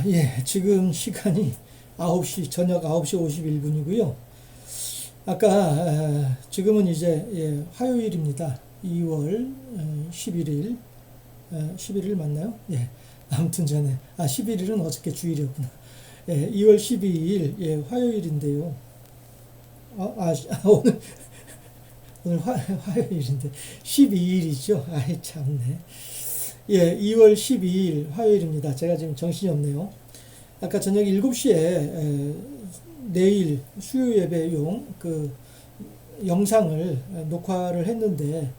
예. 지금 시간이 저녁 9시 51분이고요. 아까, 지금은 이제, 화요일입니다. 2월 11일, 11일 맞나요? 예. 아무튼 11일은 어저께 주일이었구나. 2월 12일, 화요일인데요. 오늘 화요일인데, 12일이죠. 아이, 참네. 2월 12일 화요일입니다. 제가 지금 정신이 없네요. 아까 저녁 7시에 내일 수요 예배용 그 영상을 녹화를 했는데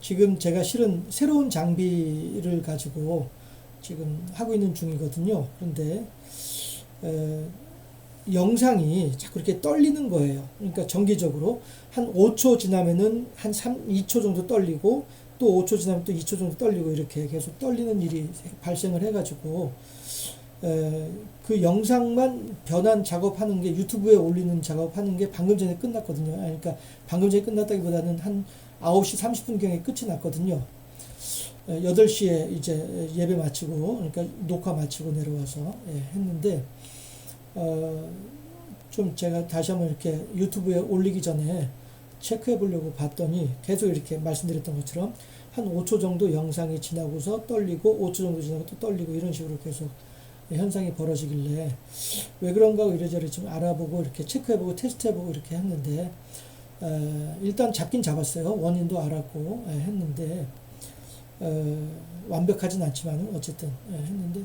지금 제가 실은 새로운 장비를 가지고 지금 하고 있는 중이거든요. 그런데 영상이 자꾸 이렇게 떨리는 거예요. 그러니까 정기적으로 한 5초 지나면은 한 2초 정도 떨리고 또 5초 지나면 또 2초 정도 떨리고 이렇게 계속 떨리는 일이 발생을 해가지고 그 영상만 변환 작업하는 게 유튜브에 올리는 작업하는 게 방금 전에 끝났거든요. 그러니까 방금 전에 끝났다기보다는 한 9시 30분경에 끝이 났거든요. 8시에 이제 예배 마치고 그러니까 녹화 마치고 내려와서 했는데 좀 제가 다시 한번 이렇게 유튜브에 올리기 전에 체크해 보려고 봤더니 계속 이렇게 말씀드렸던 것처럼 한 5초 정도 영상이 지나고서 떨리고 5초 정도 지나고 또 떨리고 이런 식으로 계속 현상이 벌어지길래 왜 그런가 이래저래 좀 알아보고 이렇게 체크해보고 테스트해보고 이렇게 했는데 일단 잡긴 잡았어요. 원인도 알았고 했는데 완벽하진 않지만 어쨌든 했는데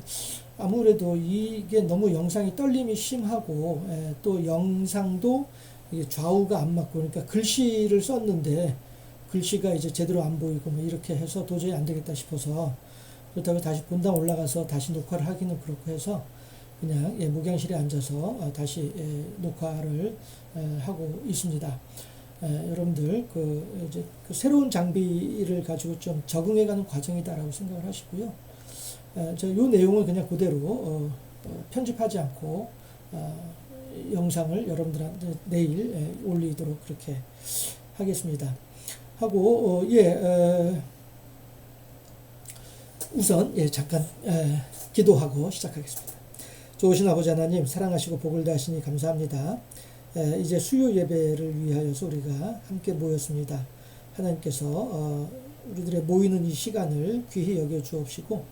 아무래도 이게 너무 영상이 떨림이 심하고 또 영상도 이게 좌우가 안 맞고 그러니까 글씨를 썼는데 글씨가 이제 제대로 안 보이고 뭐 이렇게 해서 도저히 안 되겠다 싶어서 그렇다고 다시 본당 올라가서 다시 녹화를 하기는 그렇고 해서 그냥 목양실에 앉아서 다시 녹화를 하고 있습니다. 여러분들 이제 그 새로운 장비를 가지고 좀 적응해가는 과정이다라고 생각을 하시고요. 요 내용을 그냥 그대로 편집하지 않고 영상을 여러분들한테 내일 올리도록 그렇게 하겠습니다. 하고 우선 잠깐 기도하고 시작하겠습니다. 좋으신 아버지 하나님 사랑하시고 복을 다하시니 감사합니다. 이제 수요 예배를 위하여서 우리가 함께 모였습니다. 하나님께서 우리들의 모이는 이 시간을 귀히 여겨 주옵시고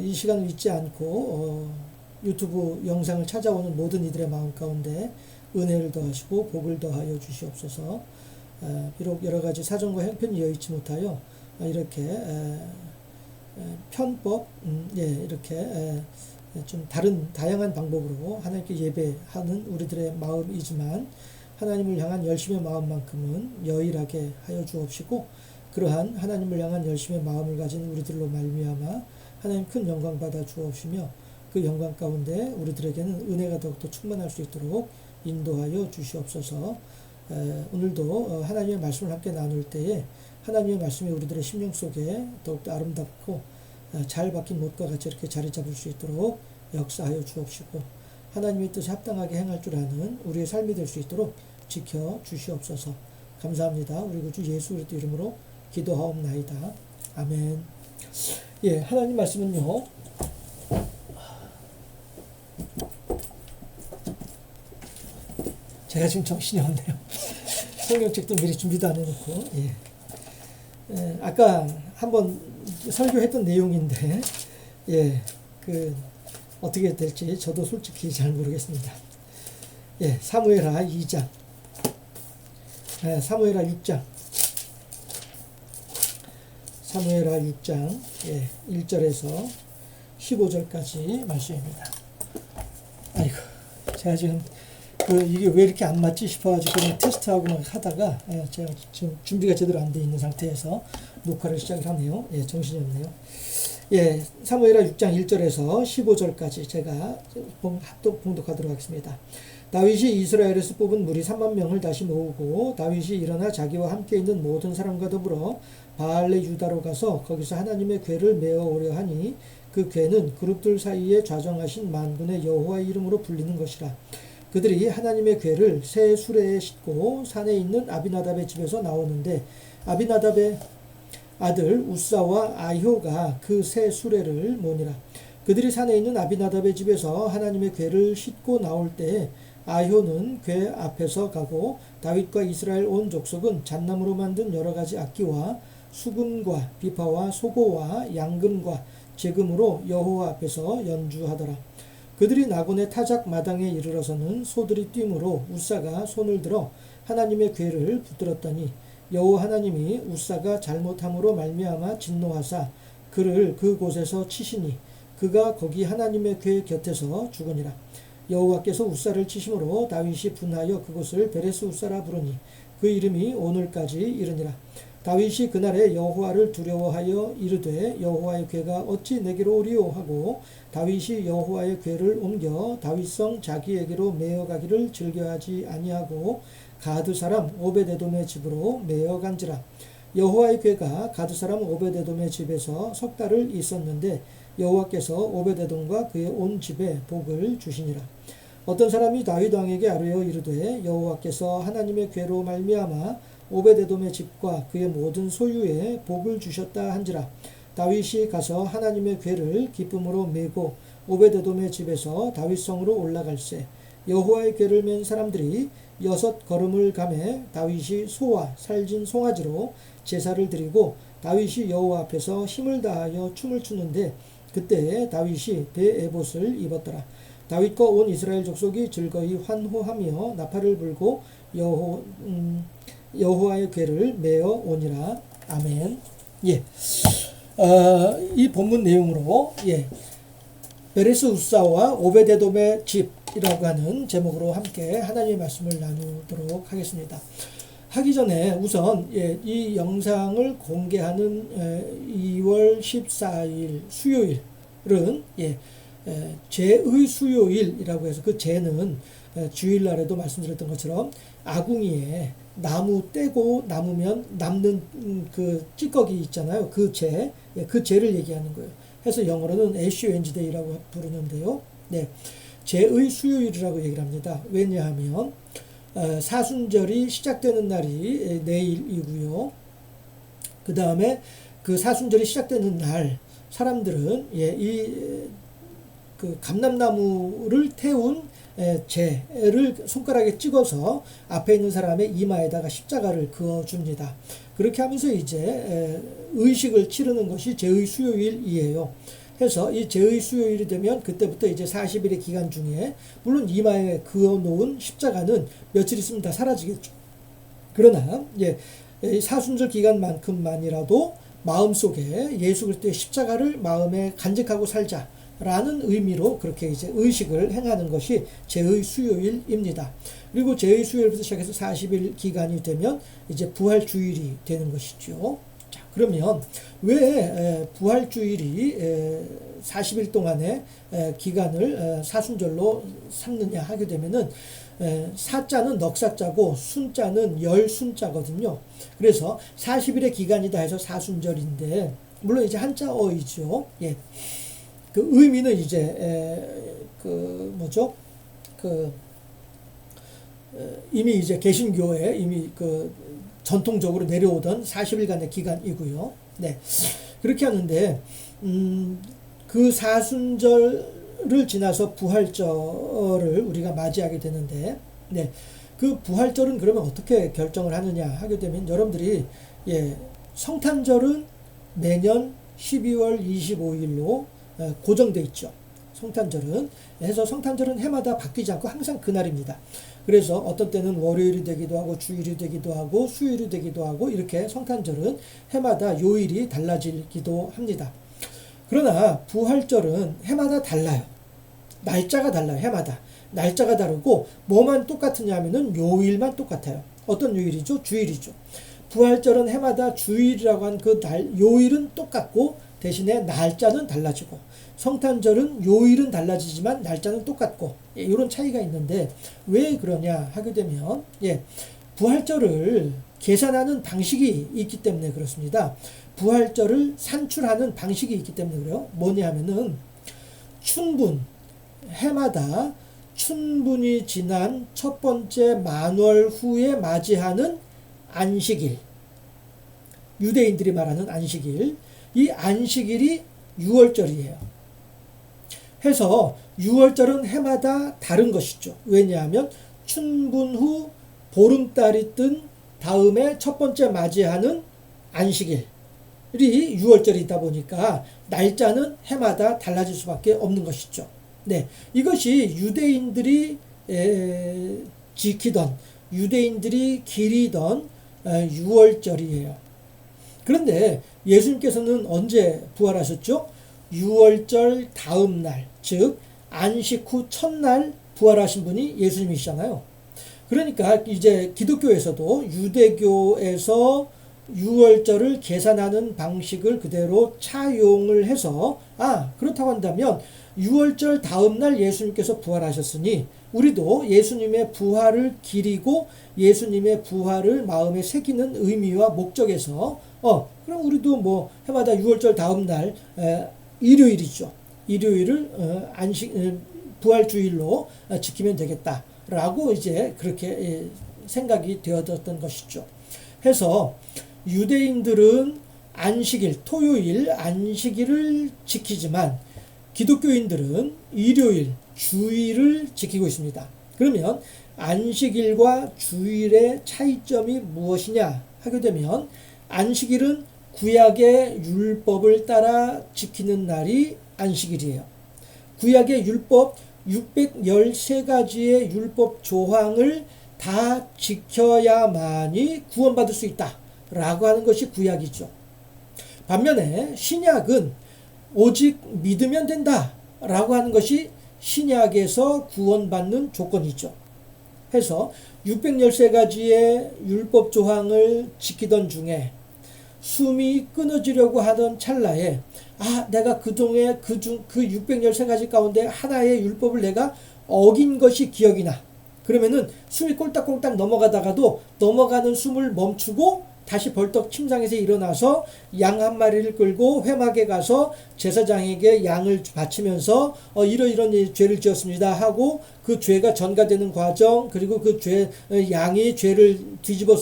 이 시간을 잊지 않고 유튜브 영상을 찾아오는 모든 이들의 마음 가운데 은혜를 더하시고 복을 더하여 주시옵소서. 비록 여러 가지 사정과 형편이 여의치 못하여 이렇게 편법 이렇게 좀 다양한 방법으로 하나님께 예배하는 우리들의 마음이지만 하나님을 향한 열심의 마음만큼은 여일하게 하여 주옵시고 그러한 하나님을 향한 열심의 마음을 가진 우리들로 말미암아 하나님 큰 영광 받아 주옵시며 그 영광 가운데 우리들에게는 은혜가 더욱더 충만할 수 있도록 인도하여 주시옵소서. 오늘도 하나님의 말씀을 함께 나눌 때에 하나님의 말씀이 우리들의 심령 속에 더욱더 아름답고 잘 박힌 못과 같이 이렇게 자리 잡을 수 있도록 역사하여 주옵시고 하나님의 뜻에 합당하게 행할 줄 아는 우리의 삶이 될 수 있도록 지켜 주시옵소서. 감사합니다. 우리 구주 예수 그리스도 이름으로 기도하옵나이다. 아멘. 하나님 말씀은요. 제가 지금 정신이 없네요. 성경책도 미리 준비도 안 해놓고 아까 한번 설교했던 내용인데 어떻게 될지 저도 솔직히 잘 모르겠습니다. 사무엘하 2장 사무엘하 6장 사무엘하 6장 1절에서 15절까지 말씀입니다. 아이고 제가 지금 이게 왜 이렇게 안 맞지 싶어가지고 그냥 테스트하고 막 하다가 제가 지금 준비가 제대로 안 돼 있는 상태에서 녹화를 시작을 하네요. 정신이 없네요. 사무엘하 6장 1절에서 15절까지 제가 봉독하도록 하겠습니다. 다윗이 이스라엘에서 뽑은 무리 3만 명을 다시 모으고 다윗이 일어나 자기와 함께 있는 모든 사람과 더불어 바알레 유다로 가서 거기서 하나님의 궤를 메어 오려 하니 그 궤는 그룹들 사이에 좌정하신 만군의 여호와의 이름으로 불리는 것이라. 그들이 하나님의 궤를 새 수레에 싣고 산에 있는 아비나답의 집에서 나오는데 아비나답의 아들 우사와 아효가 그 새 수레를 모니라. 그들이 산에 있는 아비나답의 집에서 하나님의 궤를 싣고 나올 때 아효는 궤 앞에서 가고 다윗과 이스라엘 온 족속은 잣나무로 만든 여러 가지 악기와 수금과 비파와 소고와 양금과 제금으로 여호와 앞에서 연주하더라. 그들이 나곤의 타작 마당에 이르러서는 소들이 뛰므로 우사가 손을 들어 하나님의 궤를 붙들었더니 여호와 하나님이 우사가 잘못함으로 말미암아 진노하사 그를 그곳에서 치시니 그가 거기 하나님의 궤 곁에서 죽으니라. 여호와께서 우사를 치심으로 다윗이 분하여 그곳을 베레스 우사라 부르니 그 이름이 오늘까지 이르니라. 다윗이 그날에 여호와를 두려워하여 이르되 여호와의 궤가 어찌 내게로 오리오 하고 다윗이 여호와의 궤를 옮겨 다윗성 자기에게로 메어가기를 즐겨하지 아니하고 가드 사람 오베데돔의 집으로 메어간지라. 여호와의 궤가 가드 사람 오베데돔의 집에서 석 달을 있었는데 여호와께서 오베데돔과 그의 온 집에 복을 주시니라. 어떤 사람이 다윗 왕에게 아뢰어 이르되 여호와께서 하나님의 궤로 말미암아 오베데돔의 집과 그의 모든 소유에 복을 주셨다 한지라. 다윗이 가서 하나님의 궤를 기쁨으로 메고 오베데돔의 집에서 다윗성으로 올라갈새 여호와의 궤를 맨 사람들이 6걸음을 가매 다윗이 소와 살진 송아지로 제사를 드리고 다윗이 여호와 앞에서 힘을 다하여 춤을 추는데 그때 다윗이 베에봇을 입었더라. 다윗과 온 이스라엘 족속이 즐거이 환호하며 나팔을 불고 여호와의 궤를 메어 오니라. 아멘. 예. 이 본문 내용으로 베레스 우사와 오베데돔의 집이라고 하는 제목으로 함께 하나님의 말씀을 나누도록 하겠습니다. 하기 전에 우선 이 영상을 공개하는 2월 14일 수요일은 제의 수요일이라고 해서 그 제는 주일날에도 말씀드렸던 것처럼 아궁이에 나무 떼고 남으면 남는 그 찌꺼기 있잖아요. 그 제를 얘기하는 거예요. 해서 영어로는 애쉬 웬즈데이라고 부르는데요. 제의 수요일이라고 얘기를 합니다. 왜냐하면 사순절이 시작되는 날이 내일이고요. 그 다음에 그 사순절이 시작되는 날 사람들은 그 감람나무를 태운 재를 손가락에 찍어서 앞에 있는 사람의 이마에다가 십자가를 그어줍니다. 그렇게 하면서 이제 의식을 치르는 것이 제의 수요일이에요. 해서 이 제의 수요일이 되면 그때부터 이제 40일의 기간 중에 물론 이마에 그어놓은 십자가는 며칠 있으면 다 사라지겠죠. 그러나 사순절 기간만큼만이라도 마음속에 예수 그리스도의 십자가를 마음에 간직하고 살자라는 의미로 그렇게 이제 의식을 행하는 것이 제의 수요일입니다. 그리고 제의 수요일부터 시작해서 40일 기간이 되면 이제 부활주일이 되는 것이죠. 자, 그러면 왜 부활주일이 40일 동안의 기간을 사순절로 삼느냐 하게 되면은 사자는 넉사자고 순자는 열순자거든요. 그래서 40일의 기간이다 해서 사순절인데 물론 이제 한자어이죠. 그 의미는 이제 이미 이제 개신교에 이미 그 전통적으로 내려오던 40일간의 기간이고요. 그렇게 하는데 그 사순절을 지나서 부활절을 우리가 맞이하게 되는데 그 부활절은 그러면 어떻게 결정을 하느냐 하게 되면 여러분들이 성탄절은 매년 12월 25일로 고정돼 있죠. 성탄절은 해마다 바뀌지 않고 항상 그날입니다. 그래서 어떤 때는 월요일이 되기도 하고 주일이 되기도 하고 수요일이 되기도 하고 이렇게 성탄절은 해마다 요일이 달라지기도 합니다. 그러나 부활절은 해마다 달라요. 날짜가 달라요. 해마다. 날짜가 다르고 뭐만 똑같으냐면은 요일만 똑같아요. 어떤 요일이죠? 주일이죠. 부활절은 해마다 주일이라고 한 그 요일은 똑같고 대신에 날짜는 달라지고 성탄절은 요일은 달라지지만 날짜는 똑같고 이런 차이가 있는데 왜 그러냐 하게 되면 부활절을 계산하는 방식이 있기 때문에 그렇습니다. 부활절을 산출하는 방식이 있기 때문에 그래요. 뭐냐 하면은 해마다 춘분이 지난 첫 번째 만월 후에 맞이하는 안식일, 유대인들이 말하는 안식일, 이 안식일이 6월절이에요. 해서 유월절은 해마다 다른 것이죠. 왜냐하면 춘분 후 보름달이 뜬 다음에 첫 번째 맞이하는 안식일이 유월절이다 보니까 날짜는 해마다 달라질 수밖에 없는 것이죠. 네, 이것이 유대인들이 지키던, 유대인들이 기리던 유월절이에요. 그런데 예수님께서는 언제 부활하셨죠? 유월절 다음 날, 즉 안식 후 첫날 부활하신 분이 예수님이시잖아요. 그러니까 이제 기독교에서도 유대교에서 유월절을 계산하는 방식을 그대로 차용을 해서 그렇다고 한다면 유월절 다음 날 예수님께서 부활하셨으니 우리도 예수님의 부활을 기리고 예수님의 부활을 마음에 새기는 의미와 목적에서 그럼 우리도 뭐 해마다 유월절 다음 날 일요일이죠. 일요일을 부활주일로 지키면 되겠다라고 이제 그렇게 생각이 되어졌던 것이죠. 해서 유대인들은 안식일, 토요일 안식일을 지키지만 기독교인들은 일요일, 주일을 지키고 있습니다. 그러면 안식일과 주일의 차이점이 무엇이냐 하게 되면 안식일은 구약의 율법을 따라 지키는 날이 안식일이에요. 구약의 율법 613가지의 율법 조항을 다 지켜야만이 구원받을 수 있다라고 하는 것이 구약이죠. 반면에 신약은 오직 믿으면 된다라고 하는 것이 신약에서 구원받는 조건이죠. 해서 613가지의 율법 조항을 지키던 중에 숨이 끊어지려고 하던 찰나에 내가 그동안 그 613가지 가운데 하나의 율법을 내가 어긴 것이 기억이 나. 그러면은 숨이 꼴딱꼴딱 넘어가다가도 넘어가는 숨을 멈추고 다시 벌떡 침상에서 일어나서 양 한 마리를 끌고 회막에 가서 제사장에게 양을 바치면서 이런 죄를 지었습니다 하고 그 죄가 전가되는 과정, 그리고 그 양이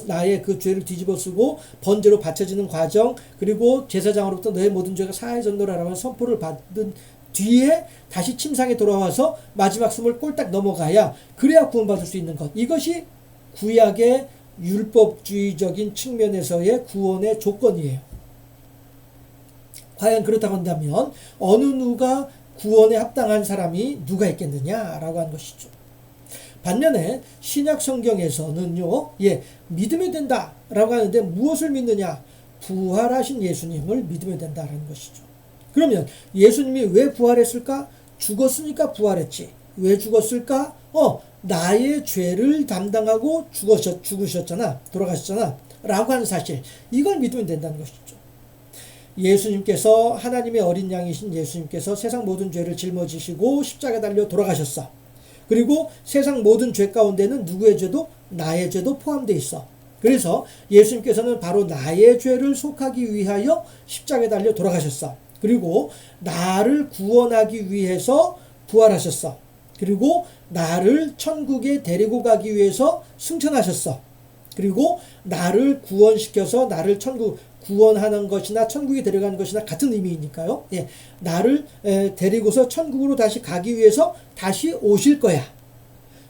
나의 그 죄를 뒤집어 쓰고 번제로 바쳐지는 과정, 그리고 제사장으로부터 너의 모든 죄가 사해졌노라라는 선포를 받은 뒤에 다시 침상에 돌아와서 마지막 숨을 꼴딱 넘어가야 그래야 구원받을 수 있는 것. 이것이 구약의 율법주의적인 측면에서의 구원의 조건이에요. 과연 그렇다고 한다면 어느 누가 구원에 합당한 사람이 누가 있겠느냐라고 하는 것이죠. 반면에 신약 성경에서는요, 믿으면 된다라고 하는데 무엇을 믿느냐? 부활하신 예수님을 믿으면 된다라는 것이죠. 그러면 예수님이 왜 부활했을까? 죽었으니까 부활했지. 왜 죽었을까? 나의 죄를 담당하고 죽으셨잖아. 돌아가셨잖아. 라고 하는 사실. 이걸 믿으면 된다는 것이죠. 예수님께서 하나님의 어린 양이신 예수님께서 세상 모든 죄를 짊어지시고 십자가에 달려 돌아가셨어. 그리고 세상 모든 죄 가운데는 누구의 죄도 나의 죄도 포함되어 있어. 그래서 예수님께서는 바로 나의 죄를 속하기 위하여 십자가에 달려 돌아가셨어. 그리고 나를 구원하기 위해서 부활하셨어. 그리고 나를 천국에 데리고 가기 위해서 승천하셨어. 그리고 나를 구원시켜서 나를 구원하는 것이나 천국에 데려가는 것이나 같은 의미이니까요. 나를 데리고서 천국으로 다시 가기 위해서 다시 오실 거야.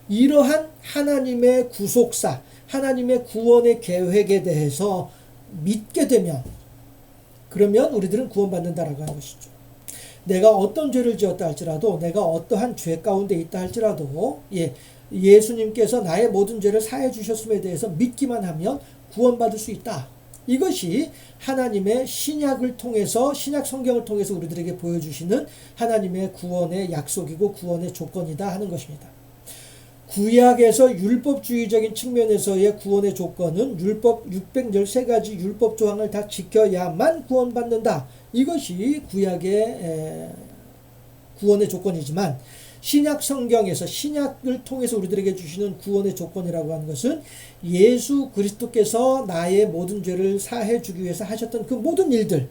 이러한 하나님의 구속사, 하나님의 구원의 계획에 대해서 믿게 되면 그러면 우리들은 구원받는다라고 하는 것이죠. 내가 어떤 죄를 지었다 할지라도, 내가 어떠한 죄 가운데 있다 할지라도 예수님께서 나의 모든 죄를 사해 주셨음에 대해서 믿기만 하면 구원받을 수 있다. 이것이 하나님의 신약을 통해서, 신약 성경을 통해서 우리들에게 보여주시는 하나님의 구원의 약속이고 구원의 조건이다 하는 것입니다. 구약에서 율법주의적인 측면에서의 구원의 조건은 율법 613가지 율법 조항을 다 지켜야만 구원받는다. 이것이 구약의 구원의 조건이지만 신약 성경에서 신약을 통해서 우리들에게 주시는 구원의 조건이라고 하는 것은 예수 그리스도께서 나의 모든 죄를 사해 주기 위해서 하셨던 그 모든 일들,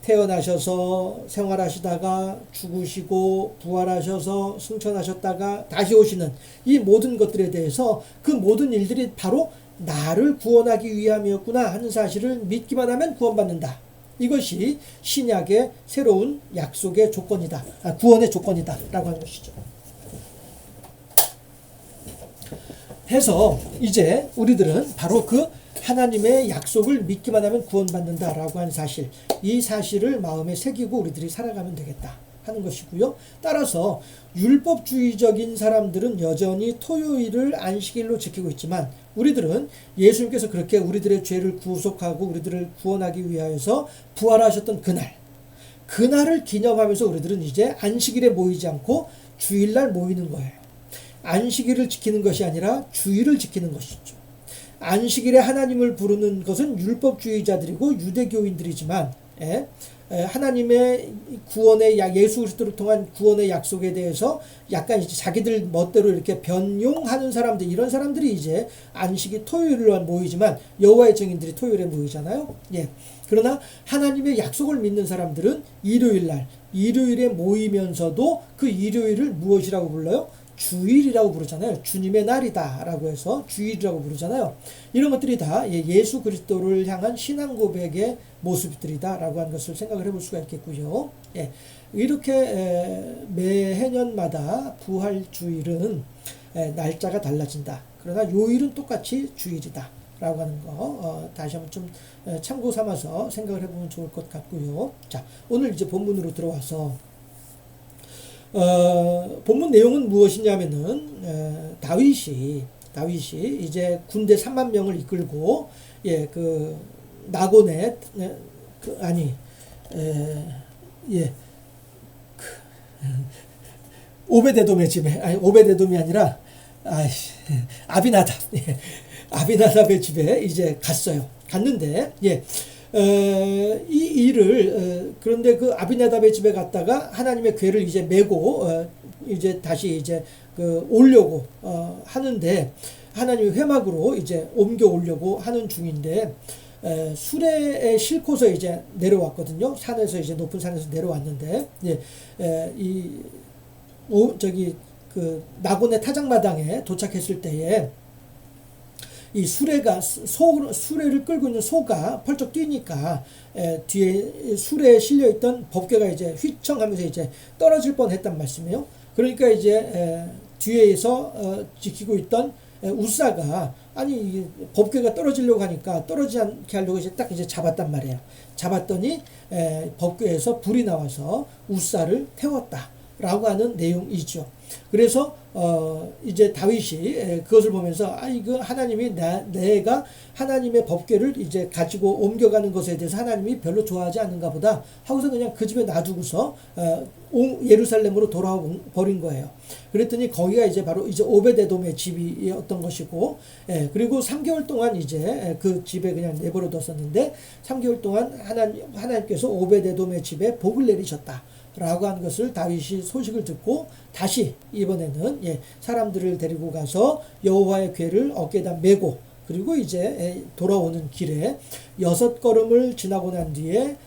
태어나셔서 생활하시다가 죽으시고 부활하셔서 승천하셨다가 다시 오시는 이 모든 것들에 대해서 그 모든 일들이 바로 나를 구원하기 위함이었구나 하는 사실을 믿기만 하면 구원받는다. 이것이 신약의 새로운 약속의 조건이다. 구원의 조건이다. 라고 하는 것이죠. 해서 이제 우리들은 바로 그 하나님의 약속을 믿기만 하면 구원받는다라고 하는 사실, 이 사실을 마음에 새기고 우리들이 살아가면 되겠다 하는 것이고요. 따라서 율법주의적인 사람들은 여전히 토요일을 안식일로 지키고 있지만 우리들은 예수님께서 그렇게 우리들의 죄를 구속하고 우리들을 구원하기 위하여서 부활하셨던 그날을 기념하면서 우리들은 이제 안식일에 모이지 않고 주일날 모이는 거예요. 안식일을 지키는 것이 아니라 주일을 지키는 것이죠. 안식일에 하나님을 부르는 것은 율법주의자들이고 유대교인들이지만 하나님의 구원의 예수 그리스도를 통한 구원의 약속에 대해서 약간 이제 자기들 멋대로 이렇게 변용하는 사람들, 이런 사람들이 이제 안식이 토요일에 모이지만 여호와의 증인들이 토요일에 모이잖아요. 그러나 하나님의 약속을 믿는 사람들은 일요일에 모이면서도 그 일요일을 무엇이라고 불러요? 주일이라고 부르잖아요. 주님의 날이다 라고 해서 주일이라고 부르잖아요. 이런 것들이 다 예수 그리스도를 향한 신앙 고백의 모습들이다 라고 하는 것을 생각을 해볼 수가 있겠고요. 이렇게 매해년마다 부활주일은 날짜가 달라진다. 그러나 요일은 똑같이 주일이다 라고 하는 거 다시 한번 좀 참고 삼아서 생각을 해보면 좋을 것 같고요. 자, 오늘 이제 본문으로 들어와서 본문 내용은 무엇이냐면은 다윗이 이제 군대 3만 명을 이끌고 그 나곤의 오베데돔의 집에 오베데돔이 아니라 아비나답의 집에 이제 갔는데 이 일을 그런데 그 아비나답의 집에 갔다가 하나님의 궤를 이제 메고 이제 다시 이제 그 오려고 하는데 하나님의 회막으로 이제 옮겨 오려고 하는 중인데 수레에 싣고서 이제 내려왔거든요. 산에서 이제 높은 산에서 내려왔는데 그 나곤의 타작마당에 도착했을 때에 이 수레를 끌고 있는 소가 펄쩍 뛰니까 뒤에 수레에 실려있던 법궤가 이제 휘청하면서 이제 떨어질 뻔했단 말씀이에요. 그러니까 이제 뒤에서 지키고 있던 우사가 아니 법궤가 떨어지려고 하니까 떨어지지 않게 하려고 이제 딱 이제 잡았단 말이에요. 잡았더니 법궤에서 불이 나와서 우사를 태웠다라고 하는 내용이죠. 그래서 이제 다윗이 그것을 보면서 이거 하나님이 내가 하나님의 법궤를 이제 가지고 옮겨가는 것에 대해서 하나님이 별로 좋아하지 않는가 보다 하고서 그냥 그 집에 놔두고서 예루살렘으로 돌아와 버린 거예요. 그랬더니 거기가 이제 바로 이제 오베데돔의 집이었던 것이고 그리고 3개월 동안 이제 그 집에 그냥 내버려 뒀었는데 3개월 동안 하나님께서 오베데돔의 집에 복을 내리셨다 라고 한 것을 다윗이 소식을 듣고 다시 이번에는 사람들을 데리고 가서 여호와의 궤를 어깨에다 메고 그리고 이제 돌아오는 길에 6걸음을 지나고 난 뒤에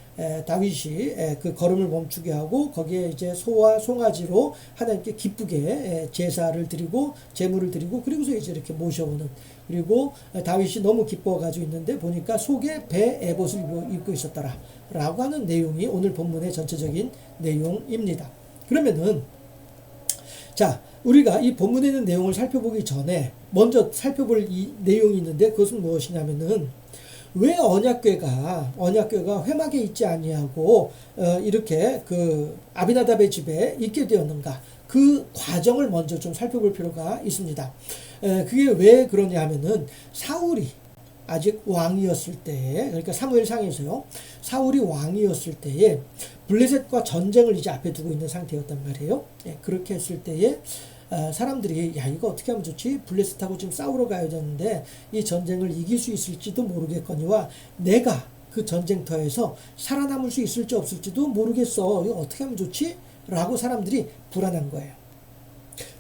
다윗이 그 걸음을 멈추게 하고 거기에 이제 소와 송아지로 하나님께 기쁘게 제사를 드리고 제물을 드리고 그리고서 이제 이렇게 모셔오는 그리고 다윗이 너무 기뻐가지고 있는데 보니까 속에 배 에봇을 입고 있었더라 라고 하는 내용이 오늘 본문의 전체적인 내용입니다. 그러면은 자 우리가 이 본문에 있는 내용을 살펴보기 전에 먼저 살펴볼 이 내용이 있는데 그것은 무엇이냐면은 왜 언약궤가 회막에 있지 아니하고 이렇게 그 아비나답의 집에 있게 되었는가 그 과정을 먼저 좀 살펴볼 필요가 있습니다. 그게 왜 그러냐 하면은 사울이 아직 왕이었을 때에 그러니까 사무엘상에서요 사울이 왕이었을 때에 블레셋과 전쟁을 이제 앞에 두고 있는 상태였단 말이에요. 그렇게 했을 때에 사람들이 야 이거 어떻게 하면 좋지? 블레셋하고 지금 싸우러 가야 되는데 이 전쟁을 이길 수 있을지도 모르겠거니와 내가 그 전쟁터에서 살아남을 수 있을지 없을지도 모르겠어. 이거 어떻게 하면 좋지? 라고 사람들이 불안한 거예요.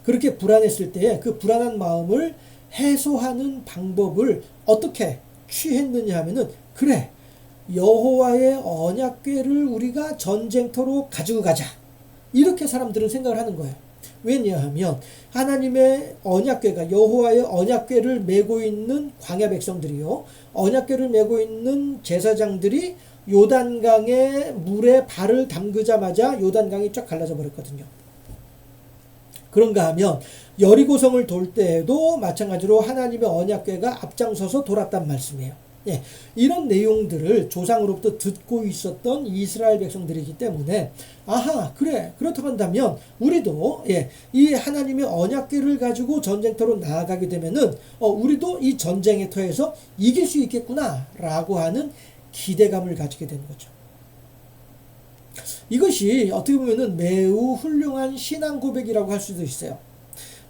그렇게 불안했을 때에 그 불안한 마음을 해소하는 방법을 어떻게 취했느냐 하면은 그래 여호와의 언약궤를 우리가 전쟁터로 가지고 가자 이렇게 사람들은 생각을 하는 거예요. 왜냐하면 하나님의 언약궤가 여호와의 언약궤를 메고 있는 광야 백성들이요 언약궤를 메고 있는 제사장들이 요단강의 물에 발을 담그자마자 요단강이 쫙 갈라져 버렸거든요. 그런가 하면 여리고성을 돌 때에도 마찬가지로 하나님의 언약궤가 앞장서서 돌았단 말씀이에요. 예, 이런 내용들을 조상으로부터 듣고 있었던 이스라엘 백성들이기 때문에 아하 그래 그렇다고 한다면 우리도 이 하나님의 언약궤를 가지고 전쟁터로 나아가게 되면은 우리도 이 전쟁의 터에서 이길 수 있겠구나 라고 하는 기대감을 가지게 되는 거죠. 이것이 어떻게 보면은 매우 훌륭한 신앙 고백이라고 할 수도 있어요.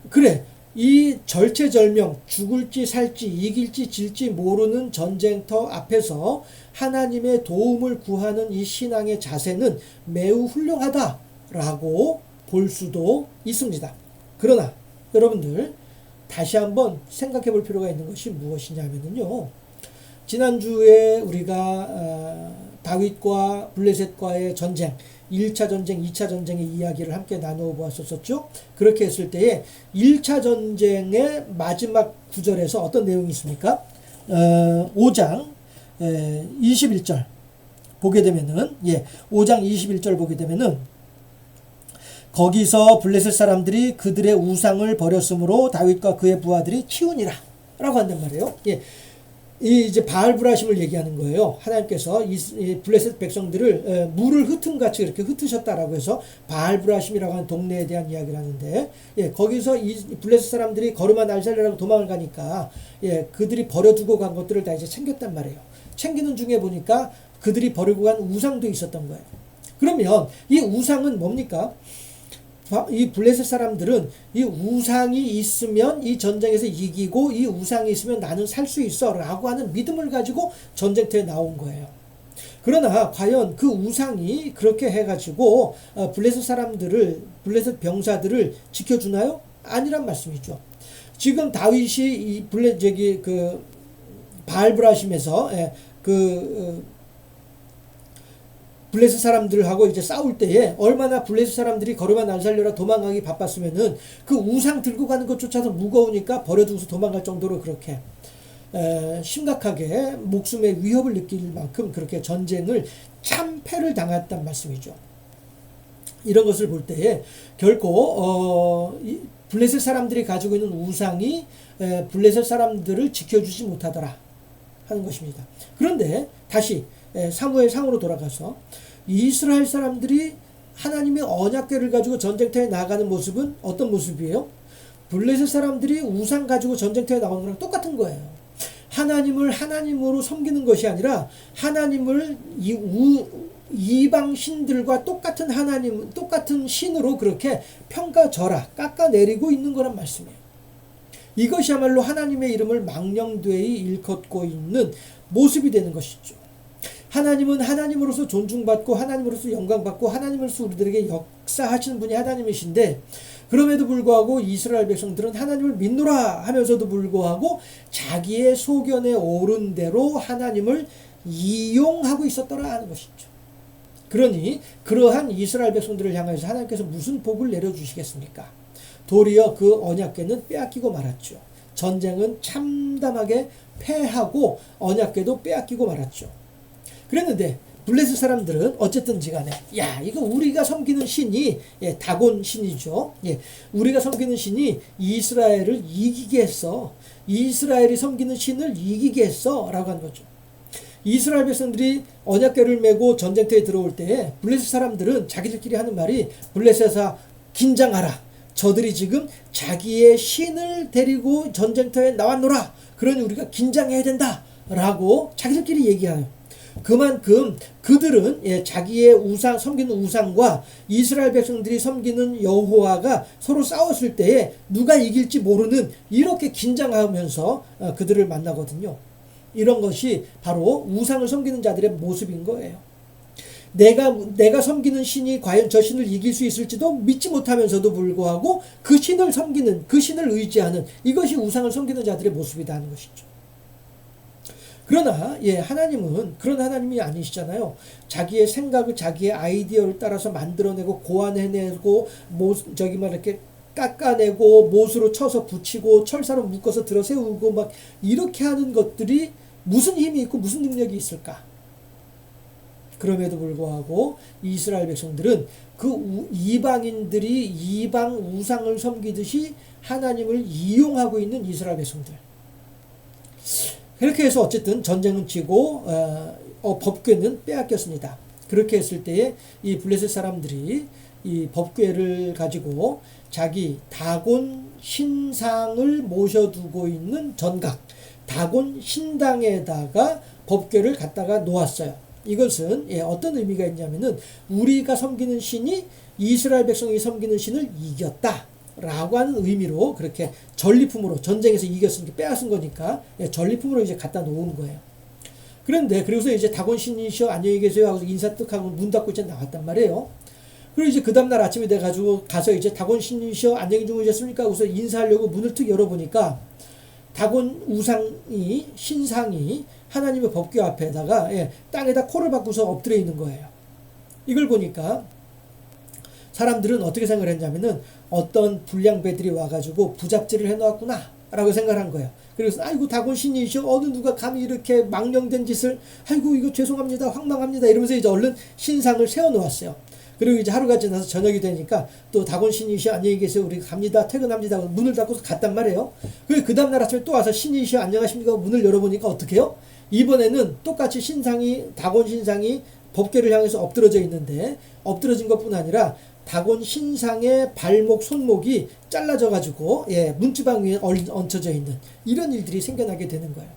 그래, 이 절체절명, 죽을지 살지 이길지 질지 모르는 전쟁터 앞에서 하나님의 도움을 구하는 이 신앙의 자세는 매우 훌륭하다라고 볼 수도 있습니다. 그러나 여러분들 다시 한번 생각해 볼 필요가 있는 것이 무엇이냐면요. 지난주에 우리가 다윗과 블레셋과의 전쟁, 1차 전쟁, 2차 전쟁의 이야기를 함께 나누어 보았었죠. 그렇게 했을 때에 1차 전쟁의 마지막 구절에서 어떤 내용이 있습니까? 5장 21절 보게 되면은 5장 21절 보게 되면은 거기서 블레셋 사람들이 그들의 우상을 버렸으므로 다윗과 그의 부하들이 치우니라 라고 한단 말이에요. 이제 바알브라심을 얘기하는 거예요. 하나님께서 이 블레셋 백성들을 물을 흩음같이 이렇게 흩으셨다라고 해서 바알브라심이라고 하는 동네에 대한 이야기를 하는데, 거기서 이 블레셋 사람들이 거르마 날 살려라고 도망을 가니까, 그들이 버려두고 간 것들을 다 이제 챙겼단 말이에요. 챙기는 중에 보니까 그들이 버리고 간 우상도 있었던 거예요. 그러면 이 우상은 뭡니까? 이 블레셋 사람들은 이 우상이 있으면 이 전쟁에서 이기고 이 우상이 있으면 나는 살 수 있어 라고 하는 믿음을 가지고 전쟁터에 나온 거예요. 그러나 과연 그 우상이 그렇게 해가지고 블레셋 병사들을 지켜주나요? 아니란 말씀이죠. 지금 다윗이 이 바알브라심에서 블레셋 사람들하고 이제 싸울 때에 얼마나 블레셋 사람들이 거르마 날 살려라 도망가기 바빴으면은 그 우상 들고 가는 것조차도 무거우니까 버려두고서 도망갈 정도로 그렇게 심각하게 목숨의 위협을 느낄 만큼 그렇게 전쟁을 참패를 당했단 말씀이죠. 이런 것을 볼 때에 결코 블레셋 사람들이 가지고 있는 우상이 블레셋 사람들을 지켜주지 못하더라 하는 것입니다. 그런데 다시 사무엘 상으로 돌아가서 이스라엘 사람들이 하나님의 언약궤를 가지고 전쟁터에 나가는 모습은 어떤 모습이에요? 블레셋 사람들이 우상 가지고 전쟁터에 나오는 거랑 똑같은 거예요. 하나님을 하나님으로 섬기는 것이 아니라 하나님을 이방 신들과 똑같은 하나님, 똑같은 신으로 그렇게 평가절하, 깎아내리고 있는 거란 말씀이에요. 이것이야말로 하나님의 이름을 망령되이 일컫고 있는 모습이 되는 것이죠. 하나님은 하나님으로서 존중받고 하나님으로서 영광받고 하나님으로서 우리들에게 역사하시는 분이 하나님이신데, 그럼에도 불구하고 이스라엘 백성들은 하나님을 믿노라 하면서도 불구하고 자기의 소견에 오른 대로 하나님을 이용하고 있었더라 하는 것이죠. 그러니 그러한 이스라엘 백성들을 향해서 하나님께서 무슨 복을 내려주시겠습니까? 도리어 그 언약궤는 빼앗기고 말았죠. 전쟁은 참담하게 패하고 언약궤도 빼앗기고 말았죠. 그랬는데 블레셋 사람들은 어쨌든지 간에 이거 우리가 섬기는 신이 다곤 신이죠. 우리가 섬기는 신이 이스라엘을 이기게 했어. 이스라엘이 섬기는 신을 이기게 했어 라고 하는 거죠. 이스라엘 백성들이 언약궤를 메고 전쟁터에 들어올 때 블레셋 사람들은 자기들끼리 하는 말이 블레셋아 긴장하라. 저들이 지금 자기의 신을 데리고 전쟁터에 나왔노라. 그러니 우리가 긴장해야 된다 라고 자기들끼리 얘기해요. 그만큼 그들은 자기의 우상, 섬기는 우상과 이스라엘 백성들이 섬기는 여호와가 서로 싸웠을 때에 누가 이길지 모르는 이렇게 긴장하면서 그들을 만나거든요. 이런 것이 바로 우상을 섬기는 자들의 모습인 거예요. 내가 섬기는 신이 과연 저 신을 이길 수 있을지도 믿지 못하면서도 불구하고 그 신을 섬기는, 그 신을 의지하는, 이것이 우상을 섬기는 자들의 모습이다 하는 것이죠. 그러나 하나님은 그런 하나님이 아니시잖아요. 자기의 생각을, 자기의 아이디어를 따라서 만들어내고 고안해내고 이렇게 깎아내고 못으로 쳐서 붙이고 철사로 묶어서 들어 세우고 막 이렇게 하는 것들이 무슨 힘이 있고 무슨 능력이 있을까? 그럼에도 불구하고 이스라엘 백성들은 그 이방인들이 이방 우상을 섬기듯이 하나님을 이용하고 있는 이스라엘 백성들. 그렇게 해서 어쨌든 전쟁은 치고 법궤는 빼앗겼습니다. 그렇게 했을 때에 이 블레셋 사람들이 이 법궤를 가지고 자기 다곤 신상을 모셔두고 있는 전각, 다곤 신당에다가 법궤를 갖다가 놓았어요. 이것은 어떤 의미가 있냐면은 우리가 섬기는 신이 이스라엘 백성이 섬기는 신을 이겼다 라고 하는 의미로 그렇게 전리품으로, 전쟁에서 이겼으니까 빼앗은 거니까 전리품으로 이제 갖다 놓은 거예요. 그런데 그래서 이제 다곤 신이시여 안녕히 계세요 하고 인사 뜩 하고 문 닫고 이제 나왔단 말이에요. 그리고 이제 그 다음날 아침에 내가 가지고 가서 이제 다곤 신이시여 안녕히 주무셨습니까 하고서 인사하려고 문을 툭 열어보니까 다곤 우상이, 신상이 하나님의 법궤 앞에다가 땅에다 코를 박고서 엎드려 있는 거예요. 이걸 보니까 사람들은 어떻게 생각을 했냐면은 어떤 불량배들이 와가지고 부잡질을 해놓았구나 라고 생각을 한 거예요. 그래서 아이고 다곤 신이시여 어느 누가 감히 이렇게 망령된 짓을, 아이고 이거 죄송합니다, 황망합니다 이러면서 이제 얼른 신상을 세워놓았어요. 그리고 이제 하루가 지나서 저녁이 되니까 또 다곤 신이시여 안녕히 계세요 우리 갑니다 퇴근합니다 하고 문을 닫고 갔단 말이에요. 그리고 그 다음날 아침에 또 와서 신이시여 안녕하십니까 문을 열어보니까 어떻게 해요? 이번에는 똑같이 신상이, 다곤 신상이 법궤를 향해서 엎드러져 있는데 엎드러진 것뿐 아니라 다곤 신상의 발목, 손목이 잘라져 가지고 문지방 위에 얹혀져 있는 이런 일들이 생겨나게 되는 거예요.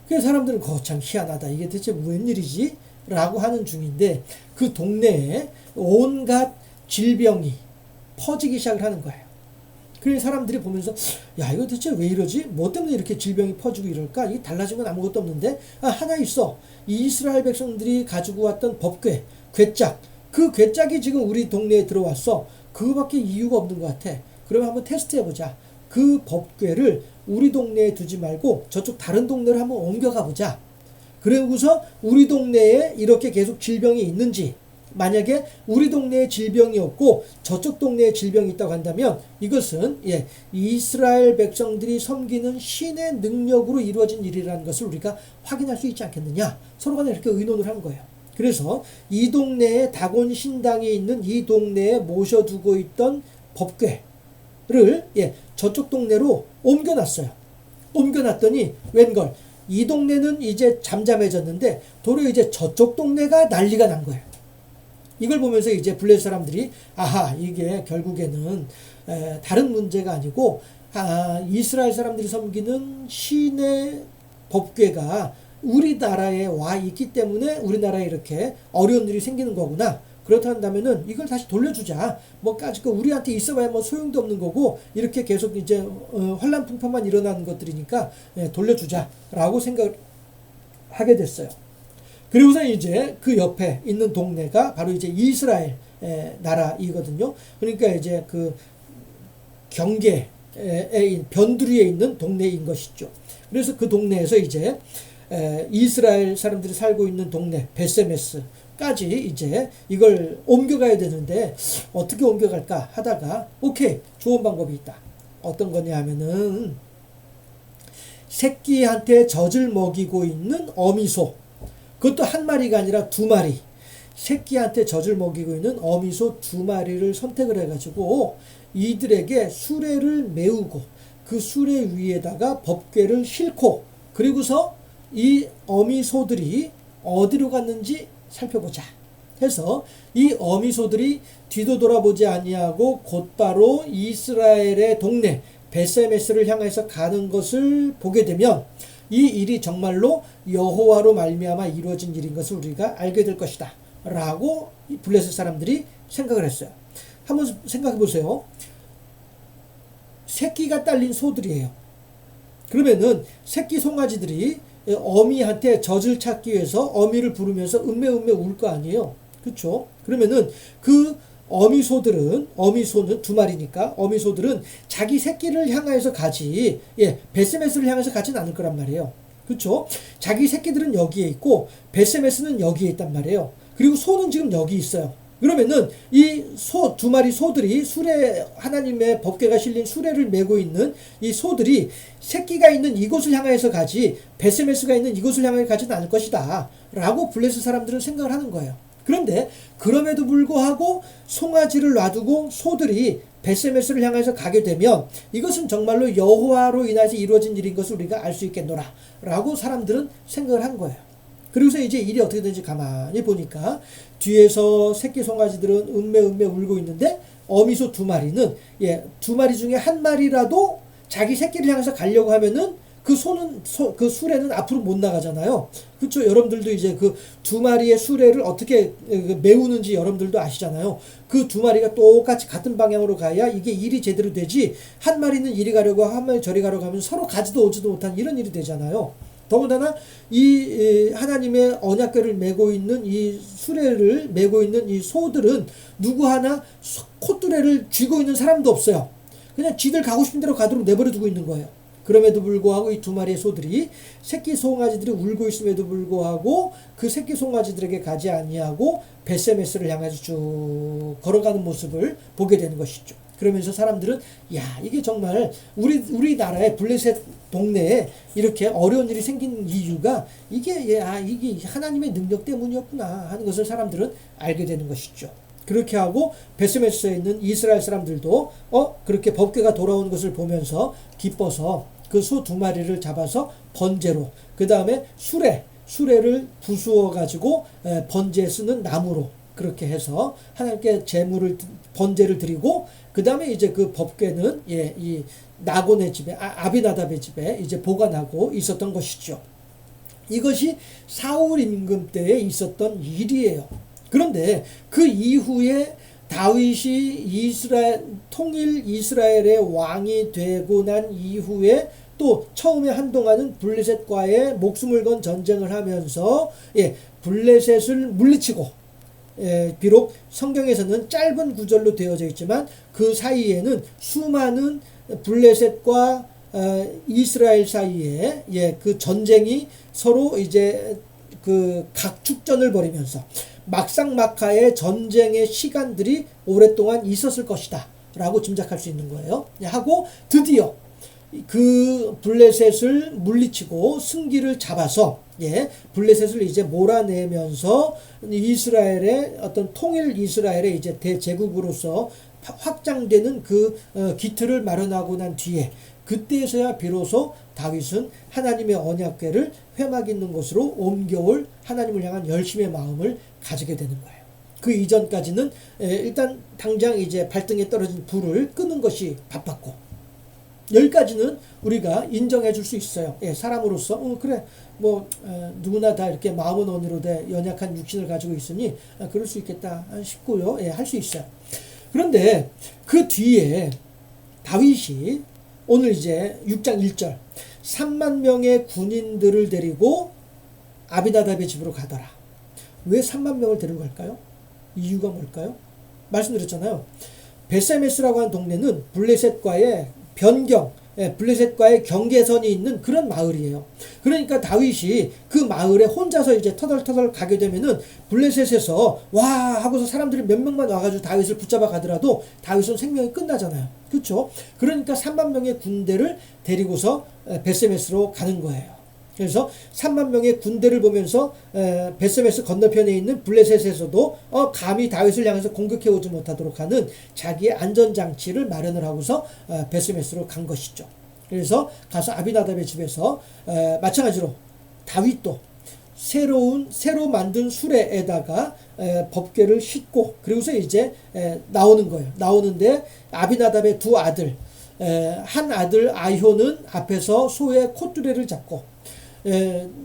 그래서 사람들은 참 희한하다, 이게 대체 웬일이지? 라고 하는 중인데 그 동네에 온갖 질병이 퍼지기 시작을 하는 거예요. 그래서 사람들이 보면서 야 이거 대체 왜 이러지? 뭐 때문에 이렇게 질병이 퍼지고 이럴까? 이게 달라진 건 아무것도 없는데 하나 있어. 이스라엘 백성들이 가지고 왔던 법궤, 궤짝, 그 궤짝이 지금 우리 동네에 들어왔어. 그거밖에 이유가 없는 것 같아. 그러면 한번 테스트 해보자. 그 법궤를 우리 동네에 두지 말고 저쪽 다른 동네로 한번 옮겨가 보자. 그러고서 우리 동네에 이렇게 계속 질병이 있는지, 만약에 우리 동네에 질병이 없고 저쪽 동네에 질병이 있다고 한다면 이것은 이스라엘 백성들이 섬기는 신의 능력으로 이루어진 일이라는 것을 우리가 확인할 수 있지 않겠느냐. 서로 간에 이렇게 의논을 한 거예요. 그래서 이 동네에 다곤 신당이 있는 이 동네에 모셔두고 있던 법궤를 저쪽 동네로 옮겨놨어요. 옮겨놨더니 웬걸 이 동네는 이제 잠잠해졌는데 도로 이제 저쪽 동네가 난리가 난 거예요. 이걸 보면서 이제 블레셋 사람들이 아하 이게 결국에는 다른 문제가 아니고 이스라엘 사람들이 섬기는 신의 법궤가 우리나라에 와 있기 때문에 우리나라에 이렇게 어려운 일이 생기는 거구나. 그렇다 한다면은 이걸 다시 돌려주자. 뭐까짓 거 우리한테 있어봐야 뭐 소용도 없는 거고 이렇게 계속 이제 환란풍파만 일어나는 것들이니까 돌려주자라고 생각을 하게 됐어요. 그리고서 이제 그 옆에 있는 동네가 바로 이제 이스라엘 나라이거든요. 그러니까 이제 그 경계에 변두리에 있는 동네인 것이죠. 그래서 그 동네에서 이제 이스라엘 사람들이 살고 있는 동네 베세메스까지 이제 이걸 옮겨가야 되는데 어떻게 옮겨갈까 하다가 오케이 좋은 방법이 있다. 어떤 거냐 하면은 새끼한테 젖을 먹이고 있는 어미소, 그것도 한 마리가 아니라 두 마리, 새끼한테 젖을 먹이고 있는 어미소 두 마리를 선택을 해가지고 이들에게 수레를 메우고 그 수레 위에다가 법궤를 싣고 그리고서 이 어미소들이 어디로 갔는지 살펴보자 해서 이 어미소들이 뒤도 돌아보지 아니하고 곧바로 이스라엘의 동네 베세메스를 향해서 가는 것을 보게 되면 이 일이 정말로 여호와로 말미암아 이루어진 일인 것을 우리가 알게 될 것이다 라고 블레셋 사람들이 생각을 했어요. 한번 생각해 보세요. 새끼가 딸린 소들이에요. 그러면은 새끼 송아지들이 어미한테 젖을 찾기 위해서 어미를 부르면서 음메음메 울 거 아니에요. 그렇죠? 그러면은 그 어미소는 두 마리니까 어미소들은 자기 새끼를 향해서 가지 베세메스를 향해서 가진 않을 거란 말이에요. 그렇죠? 자기 새끼들은 여기에 있고 베세메스는 여기에 있단 말이에요. 그리고 소는 지금 여기 있어요. 그러면은 이 소 두 마리 소들이 수레 하나님의 법궤가 실린 수레를 메고 있는 이 소들이 새끼가 있는 이곳을 향해서 가지 베세메스가 있는 이곳을 향해 가지는 않을 것이다 라고 블레셋 사람들은 생각을 하는 거예요. 그런데 그럼에도 불구하고 송아지를 놔두고 소들이 베세메스를 향해서 가게 되면 이것은 정말로 여호와로 인해서 이루어진 일인 것을 우리가 알 수 있겠노라 라고 사람들은 생각을 한 거예요. 그래서 이제 일이 어떻게 되는지 가만히 보니까 뒤에서 새끼 송아지들은 음메 울고 있는데 어미소 두 마리는 두 마리 중에 한 마리라도 자기 새끼를 향해서 가려고 하면은 그 그 수레는 앞으로 못 나가잖아요. 그렇죠? 여러분들도 이제 그 두 마리의 수레를 어떻게 메우는지 여러분들도 아시잖아요. 그 두 마리가 똑같이 같은 방향으로 가야 이게 일이 제대로 되지, 한 마리는 이리 가려고 한 마리 저리 가려고 하면 서로 가지도 오지도 못한 이런 일이 되잖아요. 더군다나 이 하나님의 언약궤를 메고 있는 이 수레를 메고 있는 이 소들은 누구 하나 콧뚜레를 쥐고 있는 사람도 없어요. 그냥 쥐들 가고 싶은 대로 가도록 내버려 두고 있는 거예요. 그럼에도 불구하고 이 두 마리의 소들이 새끼 송아지들이 울고 있음에도 불구하고 그 새끼 송아지들에게 가지 아니하고 베세메스를 향해서 쭉 걸어가는 모습을 보게 되는 것이죠. 그러면서 사람들은 이게 정말 우리나라의 블레셋 동네에 이렇게 어려운 일이 생긴 이유가 이게 하나님의 능력 때문이었구나 하는 것을 사람들은 알게 되는 것이죠. 그렇게 하고 베세메스에 있는 이스라엘 사람들도 그렇게 법궤가 돌아오는 것을 보면서 기뻐서 그 소 두 마리를 잡아서 번제로, 그 다음에 수레를 부수어 가지고 번제에 쓰는 나무로 그렇게 해서 하나님께 번제를 드리고, 그 다음에 이제 그 법궤는 이 나곤의 집에 아비나답의 집에 이제 보관하고 있었던 것이죠. 이것이 사울 임금 때에 있었던 일이에요. 그런데 그 이후에 다윗이 통일 이스라엘의 왕이 되고 난 이후에 또 처음에 한동안은 블레셋과의 목숨을 건 전쟁을 하면서 블레셋을 물리치고, 비록 성경에서는 짧은 구절로 되어져 있지만 그 사이에는 수많은 블레셋과 이스라엘 사이에 그 전쟁이 서로 이제 그 각축전을 벌이면서 막상막하의 전쟁의 시간들이 오랫동안 있었을 것이다 라고 짐작할 수 있는 거예요. 하고 드디어 그 블레셋을 물리치고 승기를 잡아서 블레셋을 이제 몰아내면서 이스라엘의 어떤 통일 이스라엘의 이제 대제국으로서 확장되는 그 기틀을 마련하고 난 뒤에, 그때에서야 비로소 다윗은 하나님의 언약궤를 회막 있는 곳으로 옮겨올 하나님을 향한 열심의 마음을 가지게 되는 거예요. 그 이전까지는 일단 당장 이제 발등에 떨어진 불을 끄는 것이 바빴고, 여기까지는 우리가 인정해 줄 수 있어요. 사람으로서 그래 누구나 다 이렇게 마음은 언으로 돼 연약한 육신을 가지고 있으니 그럴 수 있겠다 싶고요. 할 수 있어요. 그런데 그 뒤에 다윗이 오늘 이제 6장 1절 3만 명의 군인들을 데리고 아비나답의 집으로 가더라. 왜 3만 명을 데리고 갈까요? 이유가 뭘까요? 말씀드렸잖아요. 베세메스라고 하는 동네는 블레셋과의 블레셋과의 경계선이 있는 그런 마을이에요. 그러니까 다윗이 그 마을에 혼자서 이제 터덜터덜 가게 되면은 블레셋에서 와 하고서 사람들이 몇 명만 와가지고 다윗을 붙잡아 가더라도 다윗은 생명이 끝나잖아요. 그렇죠? 그러니까 3만 명의 군대를 데리고서 베세메스로 가는 거예요. 그래서 3만 명의 군대를 보면서 베세메스 건너편에 있는 블레셋에서도 감히 다윗을 향해서 공격해 오지 못하도록 하는 자기의 안전장치를 마련을 하고서 베세메스로 간 것이죠. 그래서 가서 아비나답의 집에서 마찬가지로 다윗도 새로 만든 수레에다가 법궤를 싣고, 그리고서 이제 나오는 거예요. 나오는데 아비나답의 두 아들, 한 아들 아효는 앞에서 소의 콧뚜레를 잡고,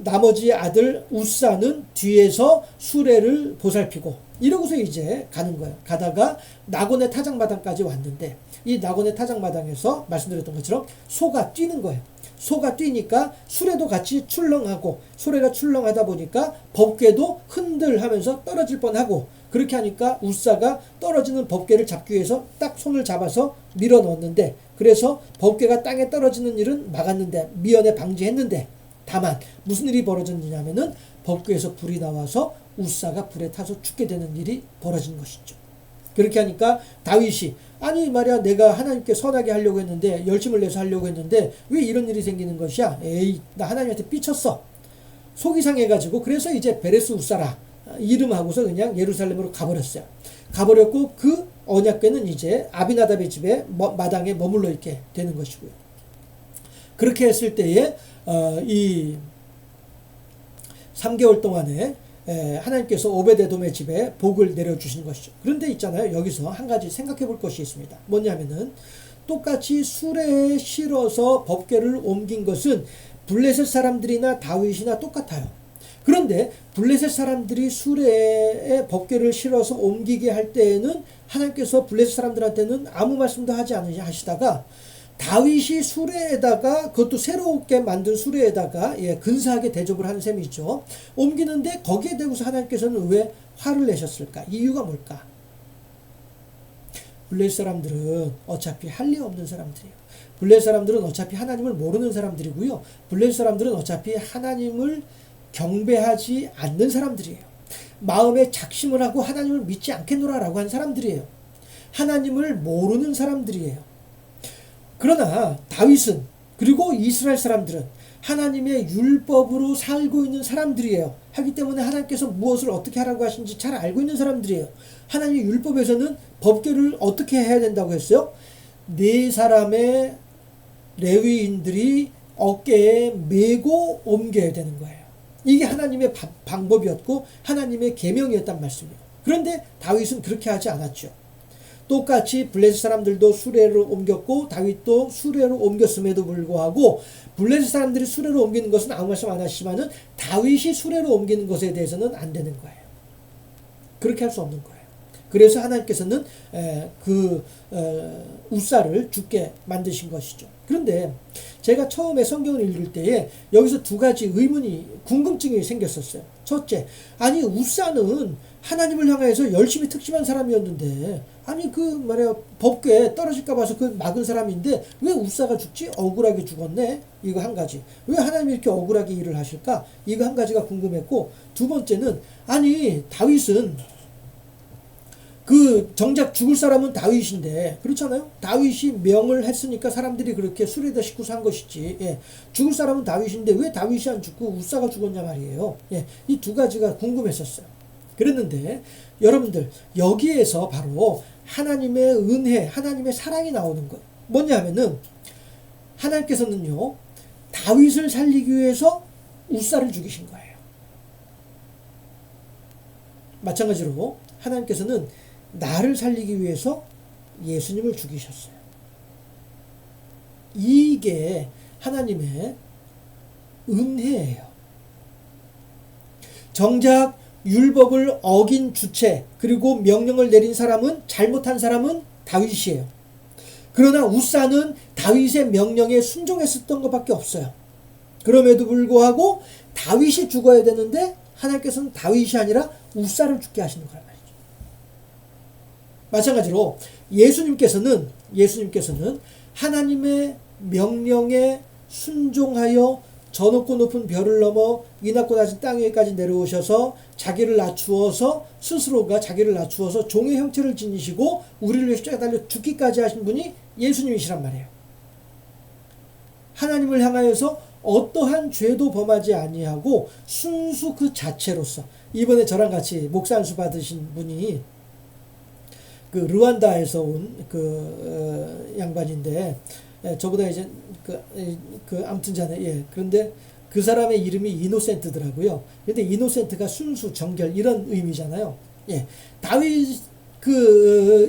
나머지 아들 우사는 뒤에서 수레를 보살피고, 이러고서 이제 가는 거예요. 가다가 나곤의 타작마당까지 왔는데, 이 나곤의 타작마당에서 말씀드렸던 것처럼 소가 뛰는 거예요. 소가 뛰니까 수레도 같이 출렁하고, 소레가 출렁하다 보니까 법궤도 흔들하면서 떨어질 뻔하고, 그렇게 하니까 우사가 떨어지는 법궤를 잡기 위해서 딱 손을 잡아서 밀어 넣었는데, 그래서 법궤가 땅에 떨어지는 일은 막았는데, 미연에 방지했는데, 다만 무슨 일이 벌어졌느냐면은 법궤에서 불이 나와서 우사가 불에 타서 죽게 되는 일이 벌어진 것이죠. 그렇게 하니까 다윗이 아니 말이야 내가 하나님께 선하게 하려고 했는데 열심을 내서 하려고 했는데 왜 이런 일이 생기는 것이야. 에이 나 하나님한테 삐쳤어. 속이 상해가지고 그래서 이제 베레스 우사라 이름하고서 그냥 예루살렘으로 가버렸어요. 가버렸고 그 언약궤는 이제 아비나답의 집에 마당에 머물러 있게 되는 것이고요. 그렇게 했을 때에 이 3개월 동안에 하나님께서 오베데돔의 집에 복을 내려주신 것이죠. 그런데 있잖아요. 여기서 한 가지 생각해 볼 것이 있습니다. 뭐냐면은 똑같이 수레에 실어서 법궤를 옮긴 것은 블레셋 사람들이나 다윗이나 똑같아요. 그런데 블레셋 사람들이 수레에 법궤를 실어서 옮기게 할 때에는 하나님께서 블레셋 사람들한테는 아무 말씀도 하지 않으시다가 다윗이 수레에다가 그것도 새롭게 만든 수레에다가 근사하게 대접을 하는 셈이 있죠. 옮기는데 거기에 대고서 하나님께서는 왜 화를 내셨을까? 이유가 뭘까? 블레셋 사람들은 어차피 할 리 없는 사람들이에요. 블레셋 사람들은 어차피 하나님을 모르는 사람들이고요. 블레셋 사람들은 어차피 하나님을 경배하지 않는 사람들이에요. 마음에 작심을 하고 하나님을 믿지 않겠노라라고 한 사람들이에요. 하나님을 모르는 사람들이에요. 그러나 다윗은 그리고 이스라엘 사람들은 하나님의 율법으로 살고 있는 사람들이에요. 하기 때문에 하나님께서 무엇을 어떻게 하라고 하신지 잘 알고 있는 사람들이에요. 하나님의 율법에서는 법궤를 어떻게 해야 된다고 했어요? 네 사람의 레위인들이 어깨에 메고 옮겨야 되는 거예요. 이게 하나님의 방법이었고 하나님의 계명이었단 말씀이에요. 그런데 다윗은 그렇게 하지 않았죠. 똑같이 블레셋 사람들도 수레로 옮겼고 다윗도 수레로 옮겼음에도 불구하고 블레셋 사람들이 수레로 옮기는 것은 아무 말씀 안 하시지만은 다윗이 수레로 옮기는 것에 대해서는 안 되는 거예요. 그렇게 할 수 없는 거예요. 그래서 하나님께서는 우사를 죽게 만드신 것이죠. 그런데 제가 처음에 성경을 읽을 때에 여기서 두 가지 궁금증이 생겼었어요. 첫째, 아니 우사는 하나님을 향해서 열심히 특심한 사람이었는데 아니 법궤 떨어질까 봐서 그 막은 사람인데 왜 우사가 죽지? 억울하게 죽었네. 이거 한 가지. 왜 하나님이 이렇게 억울하게 일을 하실까? 이거 한 가지가 궁금했고, 두 번째는 아니 다윗은 정작 죽을 사람은 다윗인데 그렇잖아요. 다윗이 명을 했으니까 사람들이 그렇게 수레에다 싣고서 한 것이지. 죽을 사람은 다윗인데 왜 다윗이 안 죽고 우사가 죽었냐 말이에요. 이 두 가지가 궁금했었어요. 그랬는데 여러분들 여기에서 바로 하나님의 은혜, 하나님의 사랑이 나오는 거예요. 뭐냐 하면은 하나님께서는요 다윗을 살리기 위해서 우사를 죽이신 거예요. 마찬가지로 하나님께서는 나를 살리기 위해서 예수님을 죽이셨어요. 이게 하나님의 은혜예요. 정작 율법을 어긴 주체 그리고 명령을 내린 사람은 잘못한 사람은 다윗이에요. 그러나 우사는 다윗의 명령에 순종했었던 것밖에 없어요. 그럼에도 불구하고 다윗이 죽어야 되는데 하나님께서는 다윗이 아니라 우사를 죽게 하시는 거란 말이죠. 마찬가지로 예수님께서는 하나님의 명령에 순종하여 저 높고 높은 별을 넘어 이 낮고 낮은 땅 위에까지 내려오셔서 자기를 낮추어서 스스로가 자기를 낮추어서 종의 형체를 지니시고 우리를 위해 십자가에 달려 죽기까지 하신 분이 예수님이시란 말이에요. 하나님을 향하여서 어떠한 죄도 범하지 아니하고 순수 그 자체로서 이번에 저랑 같이 목사 안수 받으신 분이 르완다에서 온 양반인데 저보다 이제 아무튼 자네 그런데 그 사람의 이름이 이노센트더라고요. 근데 이노센트가 순수 정결 이런 의미잖아요. 다윗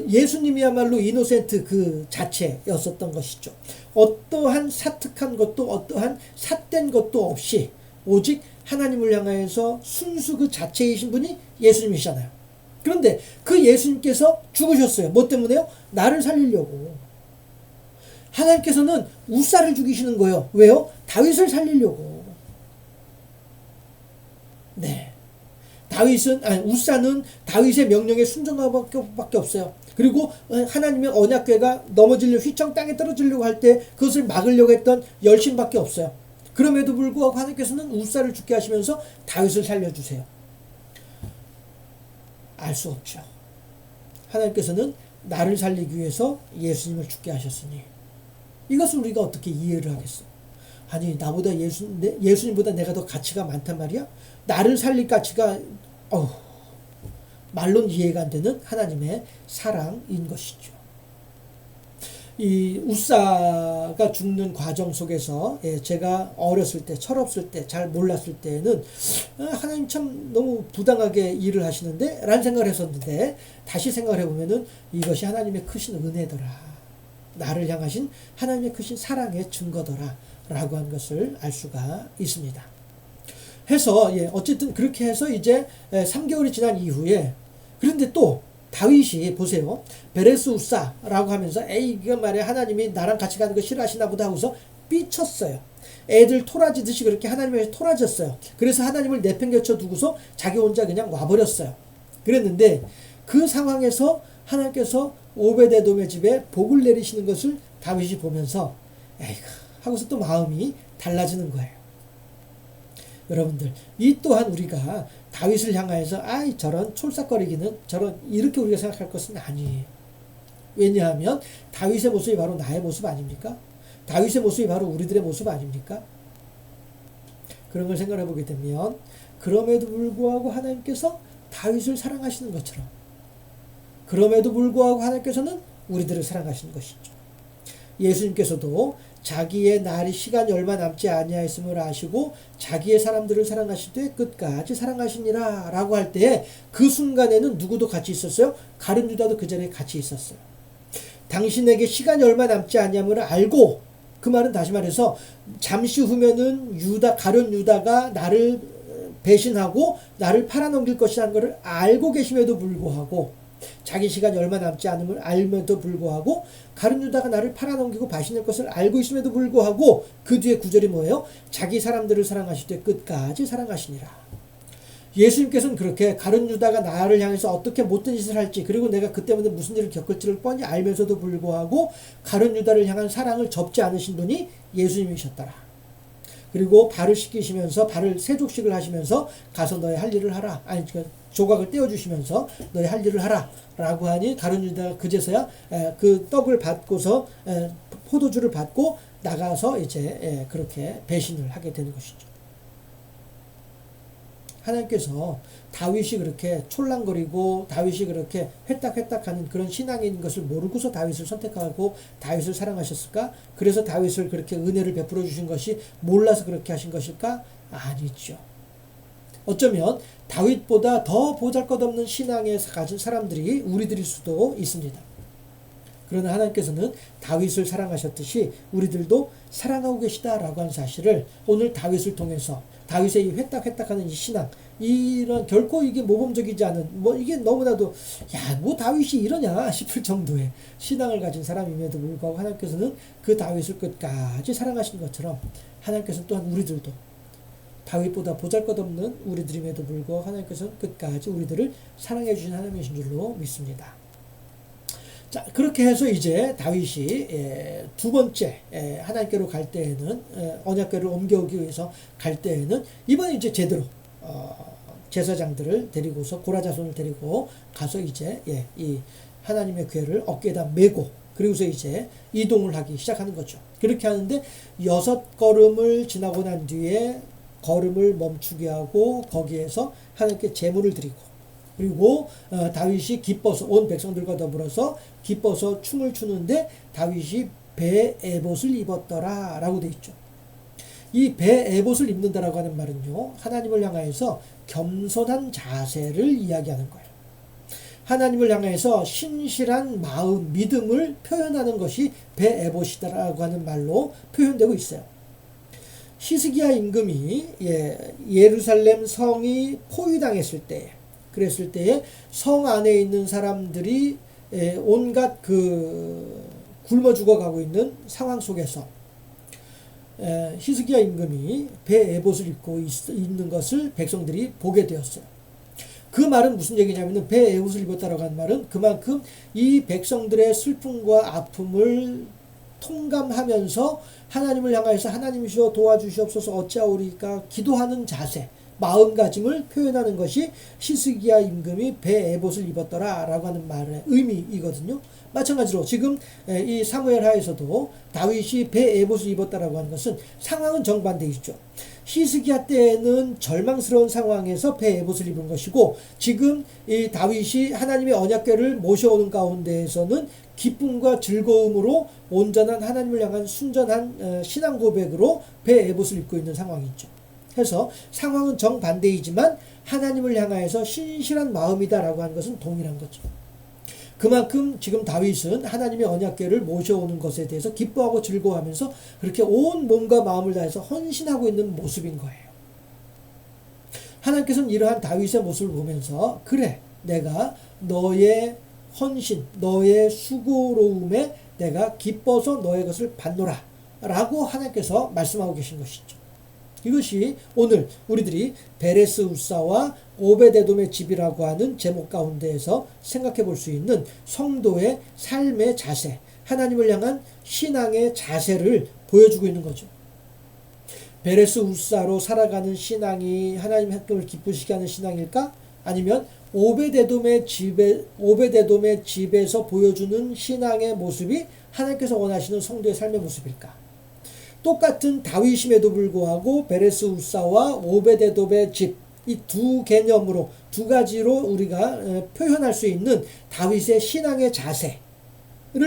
예수님이야말로 이노센트 그 자체였었던 것이죠. 어떠한 사특한 것도 어떠한 삿된 것도 없이 오직 하나님을 향하여서 순수 그 자체이신 분이 예수님이시잖아요. 그런데 그 예수님께서 죽으셨어요. 뭐 때문에요? 나를 살리려고. 하나님께서는 우사를 죽이시는 거예요. 왜요? 다윗을 살리려고. 우사는 다윗의 명령에 순종한 밖에 없어요. 그리고 하나님의 언약궤가 휘청 땅에 떨어지려고 할 때 그것을 막으려고 했던 열심밖에 없어요. 그럼에도 불구하고 하나님께서는 우사를 죽게 하시면서 다윗을 살려주세요. 알 수 없죠. 하나님께서는 나를 살리기 위해서 예수님을 죽게 하셨으니 이것을 우리가 어떻게 이해를 하겠어? 아니 나보다 예수님보다 내가 더 가치가 많단 말이야? 나를 살릴 가치가 말로는 이해가 안 되는 하나님의 사랑인 것이죠. 이 웃사가 죽는 과정 속에서 제가 어렸을 때 철없을 때 잘 몰랐을 때는 하나님 참 너무 부당하게 일을 하시는데 라는 생각을 했었는데 다시 생각을 해보면은 이것이 하나님의 크신 은혜더라, 나를 향하신 하나님의 크신 사랑의 증거더라 라고 한 것을 알 수가 있습니다. 해서 어쨌든 그렇게 해서 이제 3개월이 지난 이후에 그런데 또 다윗이 보세요. 베레스 우사라고 하면서 이거 말이야 하나님이 나랑 같이 가는 거 싫어하시나 보다 하고서 삐쳤어요. 애들 토라지듯이 그렇게 하나님을 토라졌어요. 그래서 하나님을 내팽개쳐 두고서 자기 혼자 그냥 와버렸어요. 그랬는데 그 상황에서 하나님께서 오베데돔의 집에 복을 내리시는 것을 다윗이 보면서 에이구 하고서 또 마음이 달라지는 거예요. 여러분들 이 또한 우리가 다윗을 향하여서 저런 촐싹거리기는 저런 이렇게 우리가 생각할 것은 아니에요. 왜냐하면 다윗의 모습이 바로 나의 모습 아닙니까? 다윗의 모습이 바로 우리들의 모습 아닙니까? 그런 걸 생각해 보게 되면 그럼에도 불구하고 하나님께서 다윗을 사랑하시는 것처럼 그럼에도 불구하고 하나님께서는 우리들을 사랑하시는 것이죠. 예수님께서도 자기의 날이 시간이 얼마 남지 아니하였음을 아시고 자기의 사람들을 사랑하시되 끝까지 사랑하시니라 라고 할 때 그 순간에는 누구도 같이 있었어요? 가룟 유다도 그 자리에 같이 있었어요. 당신에게 시간이 얼마 남지 아니함을 알고, 그 말은 다시 말해서 잠시 후면은 가룟 유다가 나를 배신하고 나를 팔아넘길 것이라는 것을 알고 계심에도 불구하고, 자기 시간이 얼마 남지 않음을 알면도 불구하고 가룟 유다가 나를 팔아넘기고 배신할 것을 알고 있음에도 불구하고 그 뒤에 구절이 뭐예요? 자기 사람들을 사랑하시되 끝까지 사랑하시니라. 예수님께서는 그렇게 가룟 유다가 나를 향해서 어떻게 못된 짓을 할지, 그리고 내가 그 때문에 무슨 일을 겪을지를 뻔히 알면서도 불구하고 가룟 유다를 향한 사랑을 접지 않으신 분이 예수님이셨더라. 그리고 발을 씻기시면서 발을 세족식을 하시면서 가서 너의 할 일을 하라. 조각을 떼어주시면서 너의 할 일을 하라 라고 하니 가룟 유다가 그제서야 그 떡을 받고서 포도주를 받고 나가서 이제 그렇게 배신을 하게 되는 것이죠. 하나님께서 다윗이 그렇게 촐랑거리고 다윗이 그렇게 회딱회딱하는 그런 신앙인 것을 모르고서 다윗을 선택하고 다윗을 사랑하셨을까? 그래서 다윗을 그렇게 은혜를 베풀어 주신 것이 몰라서 그렇게 하신 것일까? 아니죠. 어쩌면 다윗보다 더 보잘것없는 신앙에 가진 사람들이 우리들일 수도 있습니다. 그러나 하나님께서는 다윗을 사랑하셨듯이 우리들도 사랑하고 계시다라고 하는 사실을 오늘 다윗을 통해서 다윗의 이 회딱회딱하는 이 신앙, 이런 결코 이게 모범적이지 않은 이게 너무나도 다윗이 이러냐 싶을 정도의 신앙을 가진 사람임에도 불구하고 하나님께서는 그 다윗을 끝까지 사랑하신 것처럼 하나님께서는 또한 우리들도 다윗보다 보잘것없는 우리들임에도 불구하고 하나님께서는 끝까지 우리들을 사랑해 주신 하나님이신 줄로 믿습니다. 자, 그렇게 해서 이제 다윗이 두 번째 하나님께로 갈 때에는 언약궤를 옮겨오기 위해서 갈 때에는 이번에 이제 제대로 제사장들을 데리고서 고라자손을 데리고 가서 이제 이 하나님의 궤를 어깨에다 메고 그리고서 이제 이동을 하기 시작하는 거죠. 그렇게 하는데 6걸음을 지나고 난 뒤에 걸음을 멈추게 하고 거기에서 하나님께 제물을 드리고, 그리고 다윗이 기뻐서 온 백성들과 더불어서 기뻐서 춤을 추는데 다윗이 배 에봇을 입었더라 라고 되어 있죠. 이 배 에봇을 입는다라고 하는 말은요, 하나님을 향하여서 겸손한 자세를 이야기하는 거예요. 하나님을 향해서 신실한 마음, 믿음을 표현하는 것이 배 에봇이다라고 하는 말로 표현되고 있어요. 히스기야 임금이 예루살렘 성이 포위당했을 때, 그랬을 때에 성 안에 있는 사람들이 온갖 굶어 죽어가고 있는 상황 속에서 히스기야 임금이 배 에봇을 입고 있는 것을 백성들이 보게 되었어요. 그 말은 무슨 얘기냐면은 배 에봇을 입었다라고 하는 말은 그만큼 이 백성들의 슬픔과 아픔을 통감하면서 하나님을 향하여서 하나님이시여 도와주시옵소서 어찌하오리까 기도하는 자세, 마음가짐을 표현하는 것이 히스기야 임금이 배 에봇을 입었더라 라고 하는 말의 의미이거든요. 마찬가지로 지금 이 사무엘하에서도 다윗이 배 에봇을 입었다라고 하는 것은 상황은 정반대이죠. 히스기야 때에는 절망스러운 상황에서 배 에봇을 입은 것이고, 지금 이 다윗이 하나님의 언약궤를 모셔오는 가운데에서는 기쁨과 즐거움으로 온전한 하나님을 향한 순전한 신앙 고백으로 배 에봇을 입고 있는 상황이죠. 해서 상황은 정반대이지만 하나님을 향하여서 신실한 마음이다라고 하는 것은 동일한 거죠. 그만큼 지금 다윗은 하나님의 언약궤를 모셔오는 것에 대해서 기뻐하고 즐거워하면서 그렇게 온 몸과 마음을 다해서 헌신하고 있는 모습인 거예요. 하나님께서는 이러한 다윗의 모습을 보면서, 그래, 내가 너의 헌신, 너의 수고로움에 내가 기뻐서 너의 것을 받노라 라고 하나님께서 말씀하고 계신 것이죠. 이것이 오늘 우리들이 베레스 우사와 오베데돔의 집이라고 하는 제목 가운데에서 생각해 볼 수 있는 성도의 삶의 자세, 하나님을 향한 신앙의 자세를 보여주고 있는 거죠. 베레스 우사로 살아가는 신앙이 하나님을 기쁘시게 하는 신앙일까? 아니면 오베데돔의 집에서 보여주는 신앙의 모습이 하나님께서 원하시는 성도의 삶의 모습일까? 똑같은 다윗임에도 불구하고 베레스 우사와 오베데돔의 집, 이 두 개념으로, 두 가지로 우리가 표현할 수 있는 다윗의 신앙의 자세를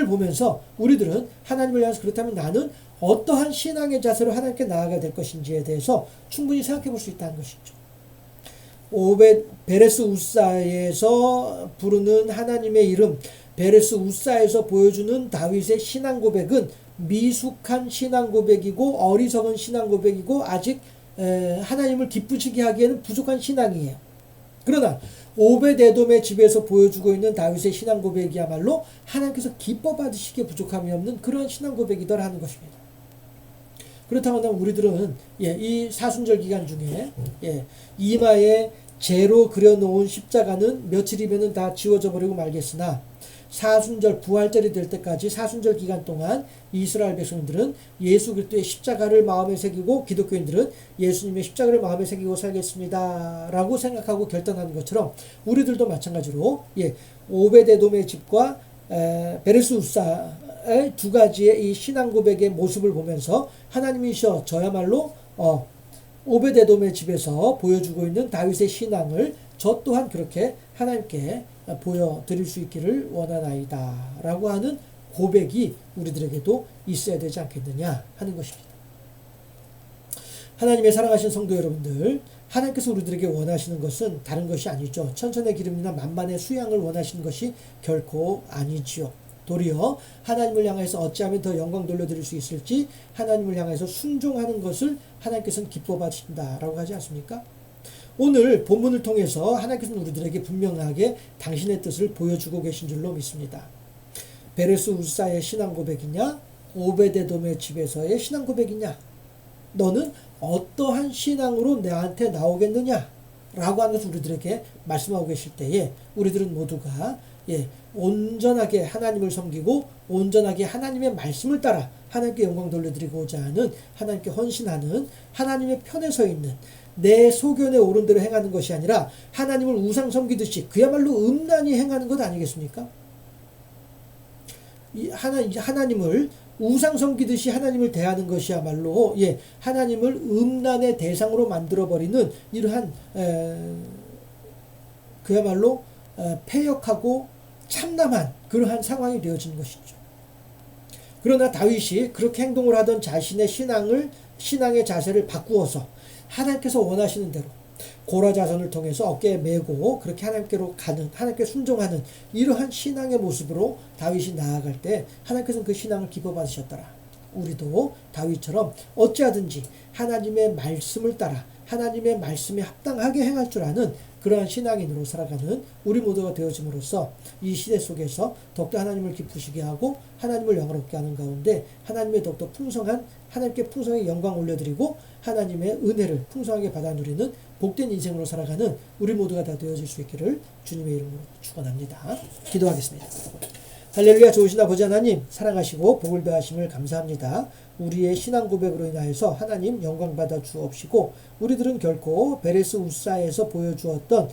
보면서 우리들은 하나님을 향해서, 그렇다면 나는 어떠한 신앙의 자세로 하나님께 나아가야 될 것인지에 대해서 충분히 생각해 볼 수 있다는 것이죠. 베레스 우사에서 부르는 하나님의 이름, 베레스 우사에서 보여주는 다윗의 신앙 고백은 미숙한 신앙 고백이고 어리석은 신앙 고백이고 아직 하나님을 기쁘시게 하기에는 부족한 신앙이에요. 그러나 오베데돔의 집에서 보여주고 있는 다윗의 신앙 고백이야말로 하나님께서 기뻐 받으시기에 부족함이 없는 그런 신앙 고백이더라 하는 것입니다. 그렇다면 우리들은 이 사순절 기간 중에 이마에 재로 그려놓은 십자가는 며칠이면 다 지워져 버리고 말겠으나, 사순절 부활절이 될 때까지 사순절 기간 동안 이스라엘 백성들은 예수 그리스도의 십자가를 마음에 새기고, 기독교인들은 예수님의 십자가를 마음에 새기고 살겠습니다 라고 생각하고 결단하는 것처럼, 우리들도 마찬가지로 오베데돔의 집과 베레스 우사의 두 가지의 이 신앙 고백의 모습을 보면서 하나님이셔 저야말로 오베데돔의 집에서 보여주고 있는 다윗의 신앙을 저 또한 그렇게 하나님께 보여드릴 수 있기를 원하나이다 라고 하는 고백이 우리들에게도 있어야 되지 않겠느냐 하는 것입니다. 하나님의 사랑하신 성도 여러분들, 하나님께서 우리들에게 원하시는 것은 다른 것이 아니죠. 천천의 기름이나 만만의 수양을 원하시는 것이 결코 아니지요. 도리어 하나님을 향해서 어찌하면 더 영광 돌려드릴 수 있을지 하나님을 향해서 순종하는 것을 하나님께서는 기뻐 받으신다라고 하지 않습니까? 오늘 본문을 통해서 하나님께서는 우리들에게 분명하게 당신의 뜻을 보여주고 계신 줄로 믿습니다. 베레스 우사의 신앙 고백이냐, 오베데돔의 집에서의 신앙 고백이냐, 너는 어떠한 신앙으로 나한테 나오겠느냐 라고 하는 것을 우리들에게 말씀하고 계실 때에 우리들은 모두가 온전하게 하나님을 섬기고 온전하게 하나님의 말씀을 따라 하나님께 영광 돌려드리고자 하는, 하나님께 헌신하는, 하나님의 편에 서 있는, 내 소견에 옳은 대로 행하는 것이 아니라 하나님을 우상 섬기듯이 그야말로 음란히 행하는 것 아니겠습니까? 하나님을 우상 섬기듯이 하나님을 대하는 것이야말로 하나님을 음란의 대상으로 만들어버리는 이러한 그야말로 패역하고 참남한 그러한 상황이 되어지는 것이죠. 그러나 다윗이 그렇게 행동을 하던 자신의 신앙의 자세를 바꾸어서 하나님께서 원하시는 대로 고라 자손을 통해서 어깨에 메고 그렇게 하나님께로 가는, 하나님께 순종하는 이러한 신앙의 모습으로 다윗이 나아갈 때 하나님께서는 그 신앙을 기뻐 받으셨더라. 우리도 다윗처럼 어찌하든지 하나님의 말씀을 따라 하나님의 말씀에 합당하게 행할 줄 아는 그러한 신앙인으로 살아가는 우리 모두가 되어짐으로써 이 시대 속에서 더욱더 하나님을 기쁘시게 하고 하나님을 영화롭게 하는 가운데 하나님의 더욱더 풍성한, 하나님께 풍성하게 영광 올려드리고 하나님의 은혜를 풍성하게 받아 누리는 복된 인생으로 살아가는 우리 모두가 다 되어질 수 있기를 주님의 이름으로 축원합니다. 기도하겠습니다. 할렐루야. 좋으신 아버지 하나님, 사랑하시고 복을 더하심을 감사합니다. 우리의 신앙 고백으로 인하여서 하나님 영광 받아 주옵시고, 우리들은 결코 베레스 우사에서 보여주었던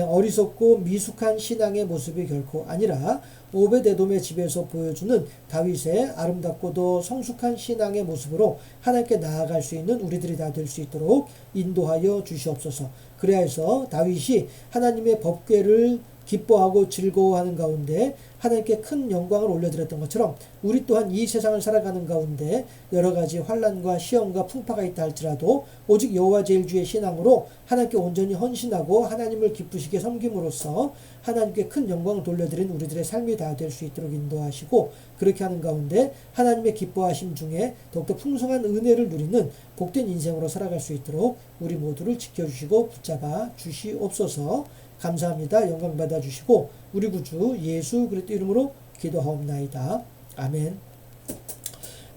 어리석고 미숙한 신앙의 모습이 결코 아니라 오베데돔의 집에서 보여주는 다윗의 아름답고도 성숙한 신앙의 모습으로 하나님께 나아갈 수 있는 우리들이 다 될 수 있도록 인도하여 주시옵소서. 그래서 다윗이 하나님의 법궤를 기뻐하고 즐거워하는 가운데 하나님께 큰 영광을 올려드렸던 것처럼, 우리 또한 이 세상을 살아가는 가운데 여러 가지 환난과 시험과 풍파가 있다 할지라도 오직 여호와 제일주의 신앙으로 하나님께 온전히 헌신하고 하나님을 기쁘시게 섬김으로써 하나님께 큰 영광을 돌려드린 우리들의 삶이 다 될 수 있도록 인도하시고, 그렇게 하는 가운데 하나님의 기뻐하심 중에 더욱더 풍성한 은혜를 누리는 복된 인생으로 살아갈 수 있도록 우리 모두를 지켜주시고 붙잡아 주시옵소서. 감사합니다. 영광 받아주시고 우리 구주 예수 그리스도 이름으로 기도하옵나이다. 아멘.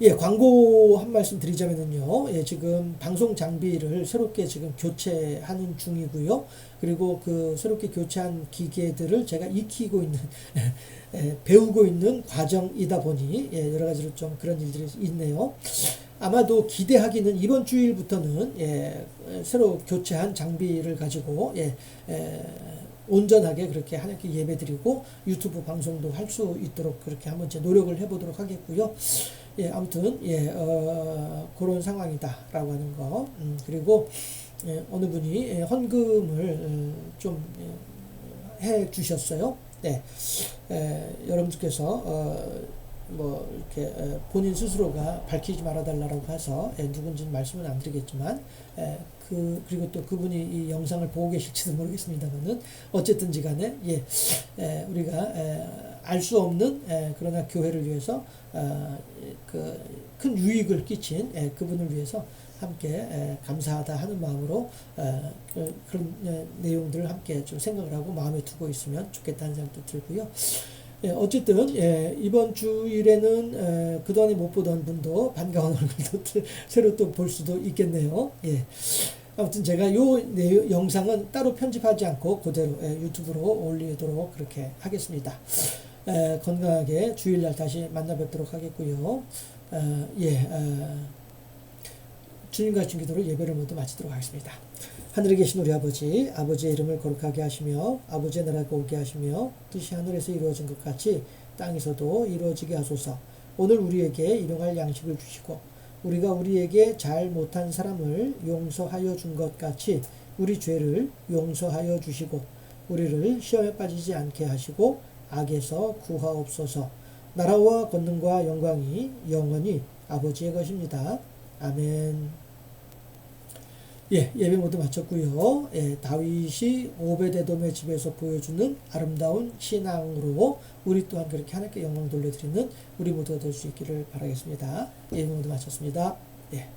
예, 광고 한 말씀 드리자면요. 예, 지금 방송 장비를 새롭게 지금 교체하는 중이고요. 그리고 그 새롭게 교체한 기계들을 제가 익히고 있는, 배우고 있는 과정이다 보니, 예, 여러 가지로 좀 그런 일들이 있네요. 아마도 기대하기는 이번 주일부터는, 예, 새로 교체한 장비를 가지고, 예, 온전하게 그렇게 하나님께 예배드리고 유튜브 방송도 할 수 있도록 그렇게 한번 제 노력을 해보도록 하겠고요. 예, 아무튼 예, 그런 상황이다라고 하는 거. 그리고 예, 어느 분이 예, 헌금을 좀 해 주셨어요. 네, 여러분들께서 뭐 이렇게 본인 스스로가 밝히지 말아달라고 해서 누군지는 말씀은 안 드리겠지만, 그리고 또 그분이 이 영상을 보고 계실지도 모르겠습니다만은 어쨌든지 간에 예, 우리가 알 수 없는 그러나 교회를 위해서 그 큰 유익을 끼친 그분을 위해서 함께 감사하다 하는 마음으로 그런 내용들을 함께 좀 생각을 하고 마음에 두고 있으면 좋겠다는 생각도 들고요. 예, 어쨌든 예, 이번 주일에는 그동안에 못 보던 분도 반가운 얼굴도 새로 또 볼 수도 있겠네요. 예. 아무튼 제가 요 영상은 따로 편집하지 않고 그대로 유튜브로 올리도록 그렇게 하겠습니다. 건강하게 주일날 다시 만나 뵙도록 하겠고요. 예, 주님과 같은 기도로 예배를 모두 마치도록 하겠습니다. 하늘에 계신 우리 아버지, 아버지의 이름을 거룩하게 하시며 아버지의 나라가 오게 하시며 뜻이 하늘에서 이루어진 것 같이 땅에서도 이루어지게 하소서. 오늘 우리에게 일용할 양식을 주시고 우리가 우리에게 잘 못한 사람을 용서하여 준 것 같이 우리 죄를 용서하여 주시고 우리를 시험에 빠지지 않게 하시고 악에서 구하옵소서. 나라와 권능과 영광이 영원히 아버지의 것입니다. 아멘. 예, 예배 모두 마쳤고요. 예, 다윗이 오베데돔의 집에서 보여주는 아름다운 신앙으로 우리 또한 그렇게 하나님께 영광 돌려드리는 우리 모두가 될 수 있기를 바라겠습니다. 예배 모두 마쳤습니다. 예.